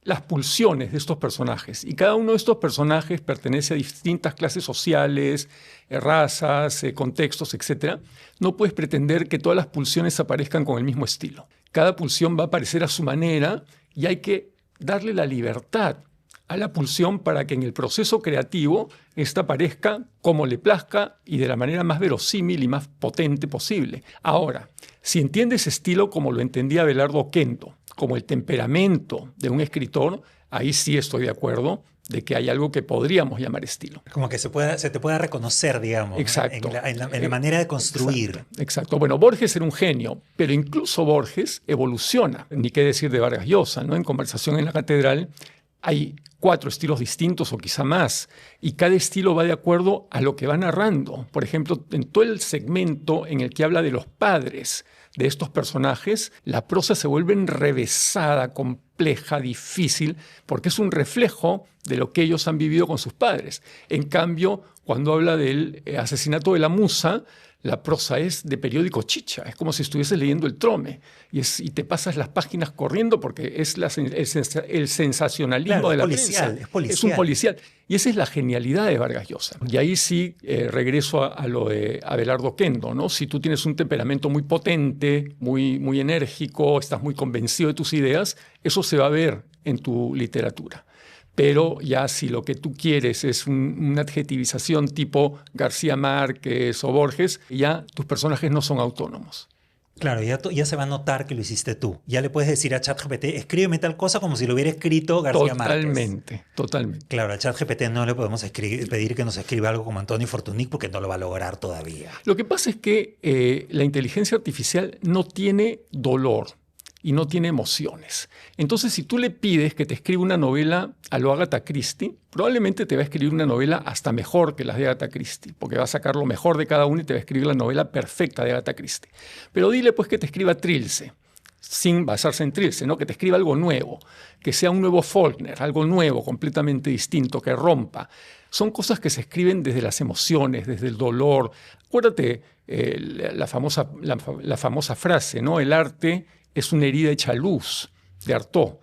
las pulsiones de estos personajes. Y cada uno de estos personajes pertenece a distintas clases sociales, razas, contextos, etc. No puedes pretender que todas las pulsiones aparezcan con el mismo estilo. Cada pulsión va a aparecer a su manera y hay que darle la libertad a la pulsión para que en el proceso creativo esta aparezca como le plazca y de la manera más verosímil y más potente posible. Ahora, si entiendes ese estilo como lo entendía Abelardo Oquendo, como el temperamento de un escritor, ahí sí estoy de acuerdo de que hay algo que podríamos llamar estilo. Como que se te pueda reconocer, digamos, exacto, en la manera de construir. Exacto. Bueno, Borges era un genio, pero incluso Borges evoluciona. Ni qué decir de Vargas Llosa, ¿no? En Conversación en la Catedral hay 4 estilos distintos o quizá más, y cada estilo va de acuerdo a lo que va narrando. Por ejemplo, en todo el segmento en el que habla de los padres de estos personajes, la prosa se vuelve enrevesada, compleja, difícil, porque es un reflejo de lo que ellos han vivido con sus padres. En cambio, cuando habla del asesinato de la musa, la prosa es de periódico chicha, es como si estuvieses leyendo el Trome y te pasas las páginas corriendo porque es el sensacionalismo, claro, de la prensa. Es policial. Es un policial. Y esa es la genialidad de Vargas Llosa. Y ahí sí regreso a lo de Abelardo Oquendo, ¿no? Si tú tienes un temperamento muy potente, muy enérgico, estás muy convencido de tus ideas, eso se va a ver en tu literatura. Pero ya si lo que tú quieres es una adjetivización tipo García Márquez o Borges, ya tus personajes no son autónomos. Claro, ya se va a notar que lo hiciste tú. Ya le puedes decir a ChatGPT, escríbeme tal cosa como si lo hubiera escrito García Márquez. Totalmente. Claro, a ChatGPT no le podemos pedir que nos escriba algo como Antonio Fortuny porque no lo va a lograr todavía. Lo que pasa es que la inteligencia artificial no tiene dolor y no tiene emociones. Entonces, si tú le pides que te escriba una novela a lo Agatha Christie, probablemente te va a escribir una novela hasta mejor que las de Agatha Christie, porque va a sacar lo mejor de cada uno y te va a escribir la novela perfecta de Agatha Christie. Pero dile pues que te escriba Trilce, sin basarse en Trilce, ¿no? Que te escriba algo nuevo, que sea un nuevo Faulkner, algo nuevo, completamente distinto, que rompa. Son cosas que se escriben desde las emociones, desde el dolor. Acuérdate la famosa frase, ¿no? El arte es una herida hecha luz, de Artaud,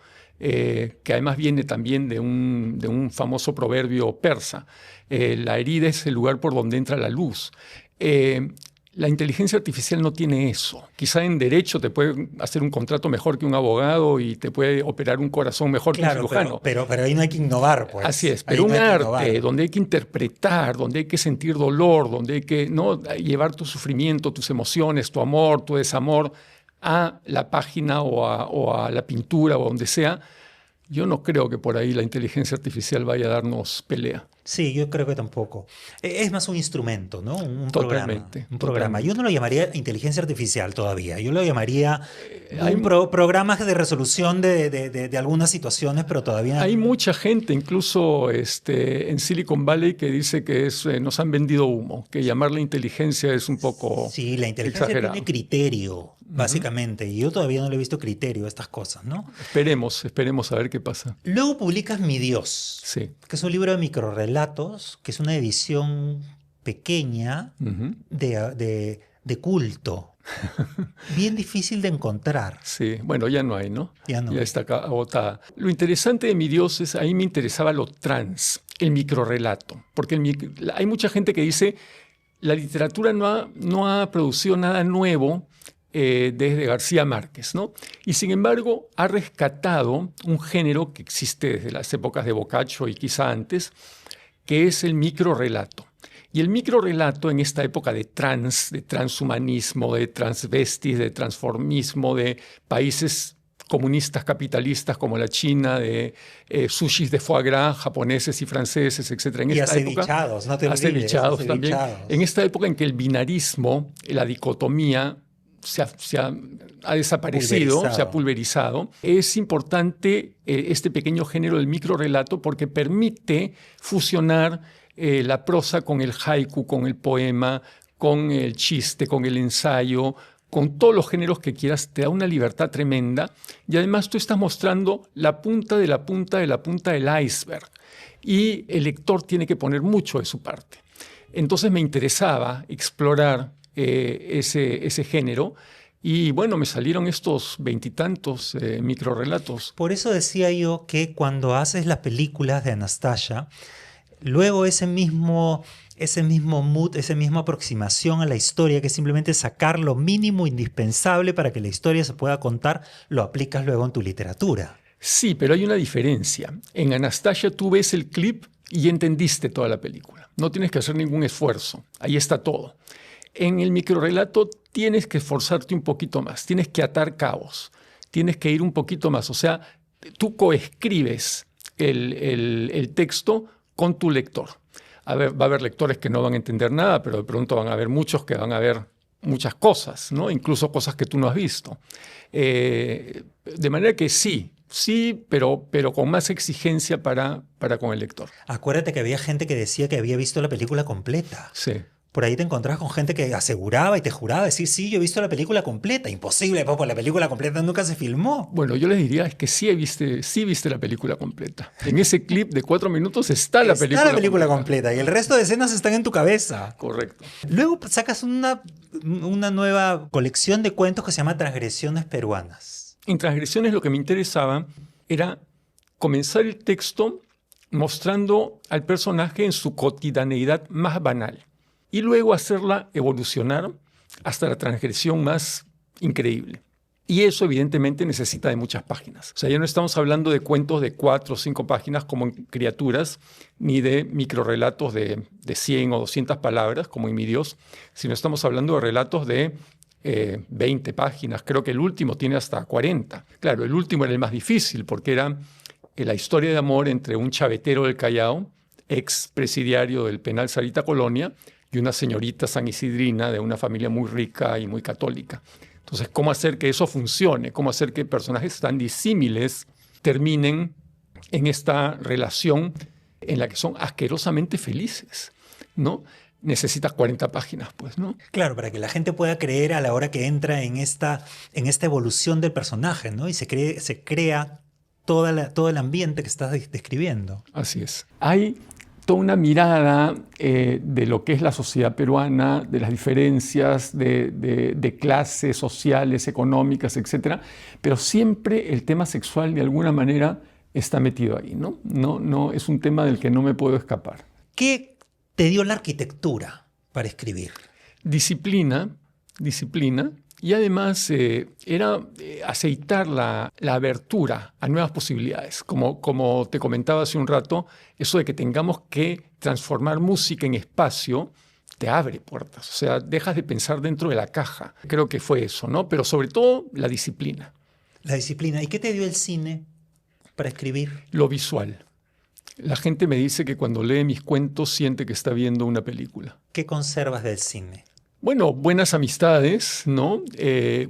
que además viene también de un famoso proverbio persa. La herida es el lugar por donde entra la luz. La inteligencia artificial no tiene eso. Quizá en derecho te puede hacer un contrato mejor que un abogado y te puede operar un corazón mejor que un cirujano. Pero ahí no hay que innovar, pues. Así es, pero un arte donde hay que interpretar, donde hay que sentir dolor, donde hay que llevar tu sufrimiento, tus emociones, tu amor, tu desamor a la página o a la pintura o donde sea, yo no creo que por ahí la inteligencia artificial vaya a darnos pelea. Sí, yo creo que tampoco. Es más un instrumento, ¿no? Un Totalmente. programa. Yo no lo llamaría inteligencia artificial todavía. Yo lo llamaría programas de resolución de algunas situaciones, pero todavía... Hay mucha gente, incluso en Silicon Valley, que dice que nos han vendido humo, que llamarle inteligencia es un poco Sí, la inteligencia exagerado. Tiene criterio, básicamente. Y yo todavía no le he visto criterio a estas cosas, ¿no? Esperemos a ver qué pasa. Luego publicas Mi Dios, Sí. que es un libro de microrelatos, que es una edición pequeña de culto. Bien difícil de encontrar. Sí, bueno, ya no hay, ¿no? Ya no. Ya está agotada. Lo interesante de Mi Dios es, ahí me interesaba lo trans, el microrrelato, porque hay mucha gente que dice, la literatura no ha producido nada nuevo desde García Márquez, ¿no? Y sin embargo ha rescatado un género que existe desde las épocas de Boccaccio y quizá antes, que es el microrrelato. Y el microrrelato en esta época de transhumanismo, de transvestis, de transformismo, de países comunistas capitalistas como la China, de sushis de foie gras japoneses y franceses, etc. En y esta época, acevichados, no te olvides. acevichados también. En esta época en que el binarismo, la dicotomía, ha desaparecido, se ha pulverizado. Es importante este pequeño género del microrrelato porque permite fusionar la prosa con el haiku, con el poema, con el chiste, con el ensayo, con todos los géneros que quieras. Te da una libertad tremenda y además tú estás mostrando la punta de la punta de la punta del iceberg y el lector tiene que poner mucho de su parte. Entonces me interesaba explorar ese género y bueno, me salieron estos 20 y tantos microrrelatos. Por eso decía yo que cuando haces las películas de Anastasia, luego ese mismo mood, esa misma aproximación a la historia, que es simplemente sacar lo mínimo indispensable para que la historia se pueda contar, lo aplicas luego en tu literatura. Sí, pero hay una diferencia. En Anastasia tú ves el clip y entendiste toda la película. No tienes que hacer ningún esfuerzo. Ahí está todo. En el microrrelato tienes que esforzarte un poquito más. Tienes que atar cabos. Tienes que ir un poquito más. O sea, tú coescribes el texto con tu lector. Va a haber lectores que no van a entender nada, pero de pronto van a haber muchos que van a ver muchas cosas, ¿no? Incluso cosas que tú no has visto. De manera que sí, pero con más exigencia para con el lector. Acuérdate que había gente que decía que había visto la película completa. Sí. Por ahí te encontrabas con gente que aseguraba y te juraba decir, sí, yo he visto la película completa. Imposible, Popo, la película completa nunca se filmó. Bueno, yo les diría es que sí viste la película completa. En ese clip de 4 minutos está la película completa y el resto de escenas están en tu cabeza. Correcto. Luego sacas una nueva colección de cuentos que se llama Transgresiones Peruanas. En Transgresiones lo que me interesaba era comenzar el texto mostrando al personaje en su cotidianeidad más banal y luego hacerla evolucionar hasta la transgresión más increíble. Y eso evidentemente necesita de muchas páginas. O sea, ya no estamos hablando de cuentos de 4 o 5 páginas como en Criaturas, ni de microrrelatos de 100 o 200 palabras como en Mi Dios, sino estamos hablando de relatos de 20 páginas. Creo que el último tiene hasta 40. Claro, el último era el más difícil porque era la historia de amor entre un chavetero del Callao, ex presidiario del penal Sarita Colonia, y una señorita sanisidrina de una familia muy rica y muy católica. Entonces, ¿cómo hacer que eso funcione? ¿Cómo hacer que personajes tan disímiles terminen en esta relación en la que son asquerosamente felices, ¿no? Necesitas 40 páginas, pues, ¿no? Claro, para que la gente pueda creer a la hora que entra en esta evolución del personaje, ¿no? Y se crea todo el ambiente que estás describiendo. Así es. Hay toda una mirada de lo que es la sociedad peruana, de las diferencias de clases sociales, económicas, etc. Pero siempre el tema sexual de alguna manera está metido ahí, ¿no? No, es un tema del que no me puedo escapar. ¿Qué te dio la arquitectura para escribir? Disciplina, y además era aceitar la abertura a nuevas posibilidades. Como te comentaba hace un rato, eso de que tengamos que transformar música en espacio te abre puertas. O sea, dejas de pensar dentro de la caja. Creo que fue eso, ¿no? Pero sobre todo la disciplina. La disciplina. ¿Y qué te dio el cine para escribir? Lo visual. La gente me dice que cuando lee mis cuentos siente que está viendo una película. ¿Qué conservas del cine? Bueno, buenas amistades, ¿no? Me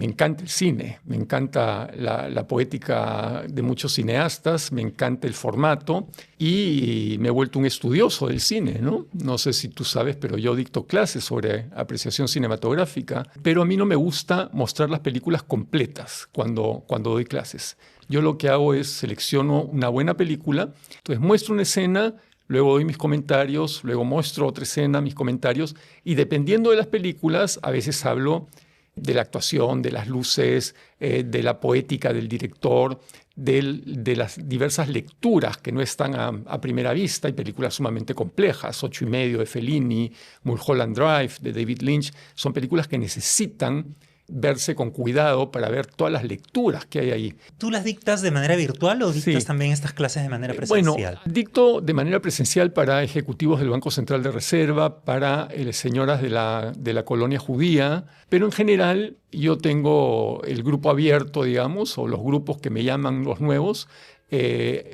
encanta el cine, me encanta la poética de muchos cineastas, me encanta el formato y me he vuelto un estudioso del cine, ¿no? No sé si tú sabes, pero yo dicto clases sobre apreciación cinematográfica, pero a mí no me gusta mostrar las películas completas cuando doy clases. Yo lo que hago es selecciono una buena película, entonces muestro una escena, luego doy mis comentarios, luego muestro otra escena, mis comentarios, y dependiendo de las películas, a veces hablo de la actuación, de las luces, de la poética del director, de las diversas lecturas que no están a primera vista. Hay películas sumamente complejas, 8 y medio de Fellini, Mulholland Drive de David Lynch. Son películas que necesitan verse con cuidado para ver todas las lecturas que hay ahí. ¿Tú las dictas de manera virtual o dictas Sí. también estas clases de manera Bueno, presencial? dicto de manera presencial para ejecutivos del Banco Central de Reserva, para señoras de la colonia judía, pero en general yo tengo el grupo abierto, digamos, o los grupos que me llaman los nuevos,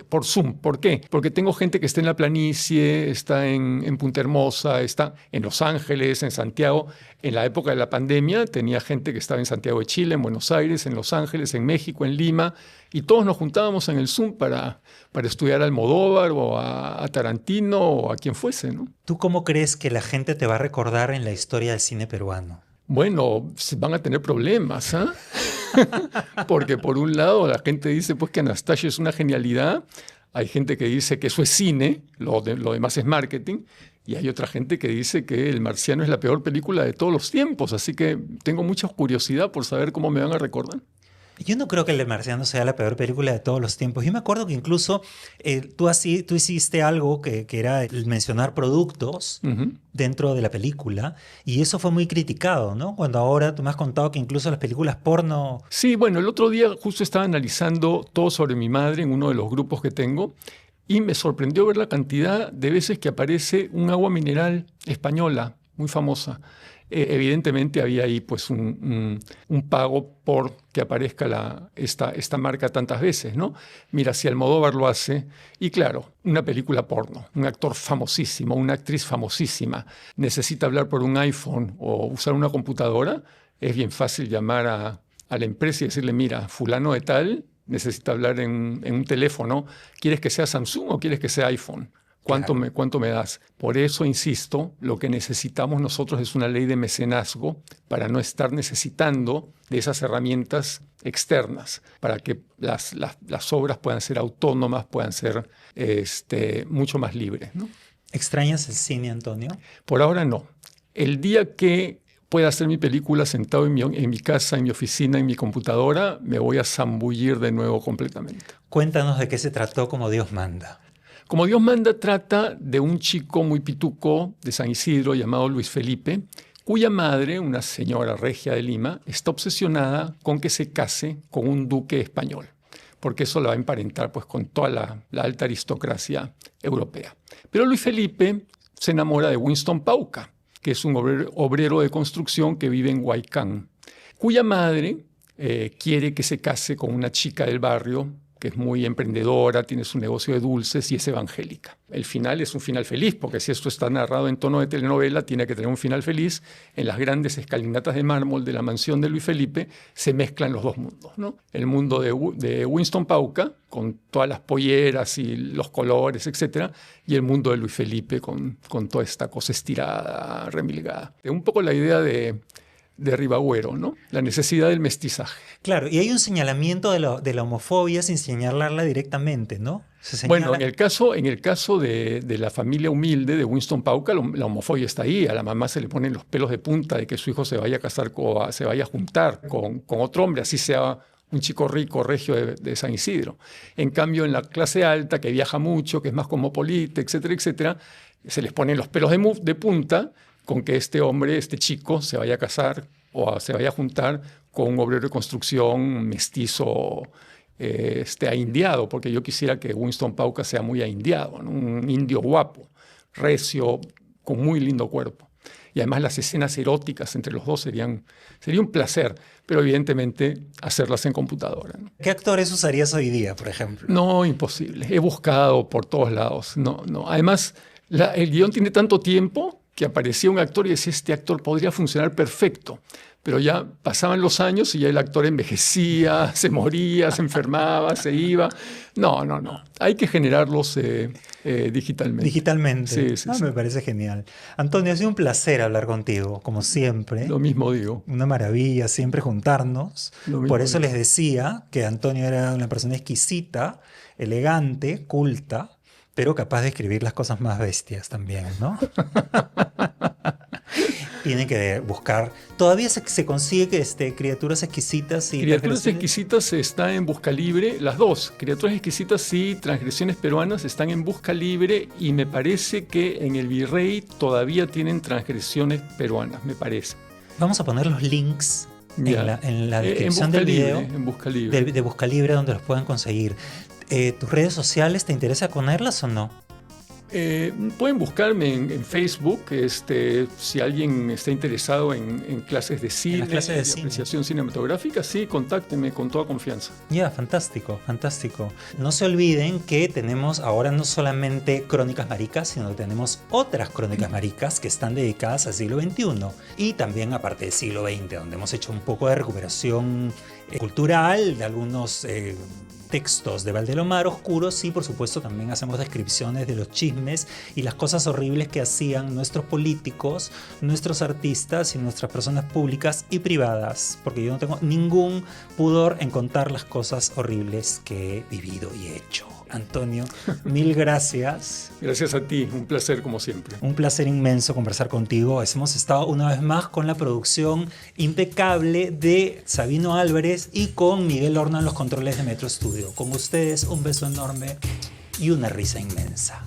por Zoom. ¿Por qué? Porque tengo gente que está en la planicie, está en Punta Hermosa, está en Los Ángeles, en Santiago. En la época de la pandemia tenía gente que estaba en Santiago de Chile, en Buenos Aires, en Los Ángeles, en México, en Lima, y todos nos juntábamos en el Zoom para estudiar a Almodóvar o a Tarantino o a quien fuese, ¿no? ¿Tú cómo crees que la gente te va a recordar en la historia del cine peruano? Bueno, van a tener problemas, ¿ah? Porque por un lado la gente dice pues que Anastasia es una genialidad, hay gente que dice que eso es cine, lo demás es marketing, y hay otra gente que dice que El Marciano es la peor película de todos los tiempos, así que tengo mucha curiosidad por saber cómo me van a recordar. Yo no creo que El Marciano sea la peor película de todos los tiempos. Yo me acuerdo que incluso tú hiciste algo que era el mencionar productos dentro de la película, y eso fue muy criticado, ¿no? Cuando ahora tú me has contado que incluso las películas porno... Sí, bueno, el otro día justo estaba analizando Todo sobre mi madre en uno de los grupos que tengo, y me sorprendió ver la cantidad de veces que aparece un agua mineral española, muy famosa. Evidentemente había ahí pues un pago por que aparezca esta marca tantas veces, ¿no? Mira, si Almodóvar lo hace, y claro, una película porno, un actor famosísimo, una actriz famosísima, necesita hablar por un iPhone o usar una computadora, es bien fácil llamar a la empresa y decirle, mira, fulano de tal necesita hablar en un teléfono, ¿quieres que sea Samsung o quieres que sea iPhone? ¿Cuánto me das? Por eso, insisto, lo que necesitamos nosotros es una ley de mecenazgo para no estar necesitando de esas herramientas externas, para que las obras puedan ser autónomas, puedan ser mucho más libres, ¿no? ¿Extrañas el cine, Antonio? Por ahora no. El día que pueda hacer mi película sentado en mi casa, en mi oficina, en mi computadora, me voy a zambullir de nuevo completamente. Cuéntanos de qué se trató Como Dios manda. Como Dios manda trata de un chico muy pituco de San Isidro llamado Luis Felipe, cuya madre, una señora regia de Lima, está obsesionada con que se case con un duque español, porque eso la va a emparentar pues, con toda la alta aristocracia europea. Pero Luis Felipe se enamora de Winston Pauca, que es un obrero de construcción que vive en Huaycán, cuya madre quiere que se case con una chica del barrio que es muy emprendedora, tiene su negocio de dulces y es evangélica. El final es un final feliz, porque si esto está narrado en tono de telenovela, tiene que tener un final feliz. En las grandes escalinatas de mármol de la mansión de Luis Felipe se mezclan los dos mundos, ¿no? El mundo de Winston Pauca, con todas las polleras y los colores, etc., y el mundo de Luis Felipe con toda esta cosa estirada, remilgada. Un poco la idea de Ribagüero, ¿no? La necesidad del mestizaje. Claro, y hay un señalamiento de la homofobia sin señalarla directamente, ¿no? Bueno, en el caso de la familia humilde de Winston Pauca, la homofobia está ahí. A la mamá se le ponen los pelos de punta de que su hijo se vaya a casar o se vaya a juntar con otro hombre, así sea un chico rico, regio de San Isidro. En cambio, en la clase alta, que viaja mucho, que es más cosmopolita, etcétera, etcétera, se les ponen los pelos de punta con que este hombre, este chico, se vaya a casar o se vaya a juntar con un obrero de construcción mestizo aindiado, porque yo quisiera que Winston Pauca sea muy aindiado, ¿no? Un indio guapo, recio, con muy lindo cuerpo. Y además las escenas eróticas entre los dos sería un placer, pero evidentemente hacerlas en computadora, ¿no? ¿Qué actores usarías hoy día, por ejemplo? No, imposible. He buscado por todos lados. No. Además, el guión tiene tanto tiempo que aparecía un actor y decía, este actor podría funcionar perfecto. Pero ya pasaban los años y ya el actor envejecía, se moría, se enfermaba, se iba. No. Hay que generarlos digitalmente. Digitalmente. Sí. Me parece genial. Antonio, ha sido un placer hablar contigo, como siempre. Lo mismo digo. Una maravilla siempre juntarnos. Por eso les decía que Antonio era una persona exquisita, elegante, culta, pero capaz de escribir las cosas más bestias también, ¿no? Tienen que buscar. Todavía se consigue que Criaturas Exquisitas y Criaturas Transgresiones. Exquisitas está en Busca Libre, las dos, Criaturas Exquisitas y Transgresiones Peruanas están en Busca Libre y me parece que en el Virrey todavía tienen Transgresiones Peruanas, me parece. Vamos a poner los links Ya. en la En descripción Busca del Libre, video en Busca Libre. de Busca Libre donde los pueden conseguir. ¿Tus redes sociales te interesa ponerlas o no? Pueden buscarme en Facebook, si alguien está interesado en clases de cine, clases de cine. apreciación cinematográfica, sí, contáctenme con toda confianza. Ya, fantástico, fantástico. No se olviden que tenemos ahora no solamente Crónicas Maricas, sino que tenemos otras Crónicas Maricas que están dedicadas al siglo XXI y también aparte del siglo XX, donde hemos hecho un poco de recuperación cultural de algunos textos de Valdelomar oscuros y por supuesto también hacemos descripciones de los chismes y las cosas horribles que hacían nuestros políticos, nuestros artistas y nuestras personas públicas y privadas, porque yo no tengo ningún pudor en contar las cosas horribles que he vivido y hecho. Antonio, mil gracias. Gracias a ti, un placer como siempre. Un placer inmenso conversar contigo. Hemos estado una vez más con la producción impecable de Sabino Álvarez y con Miguel Horna en los controles de Metro Studio. Con ustedes un beso enorme y una risa inmensa.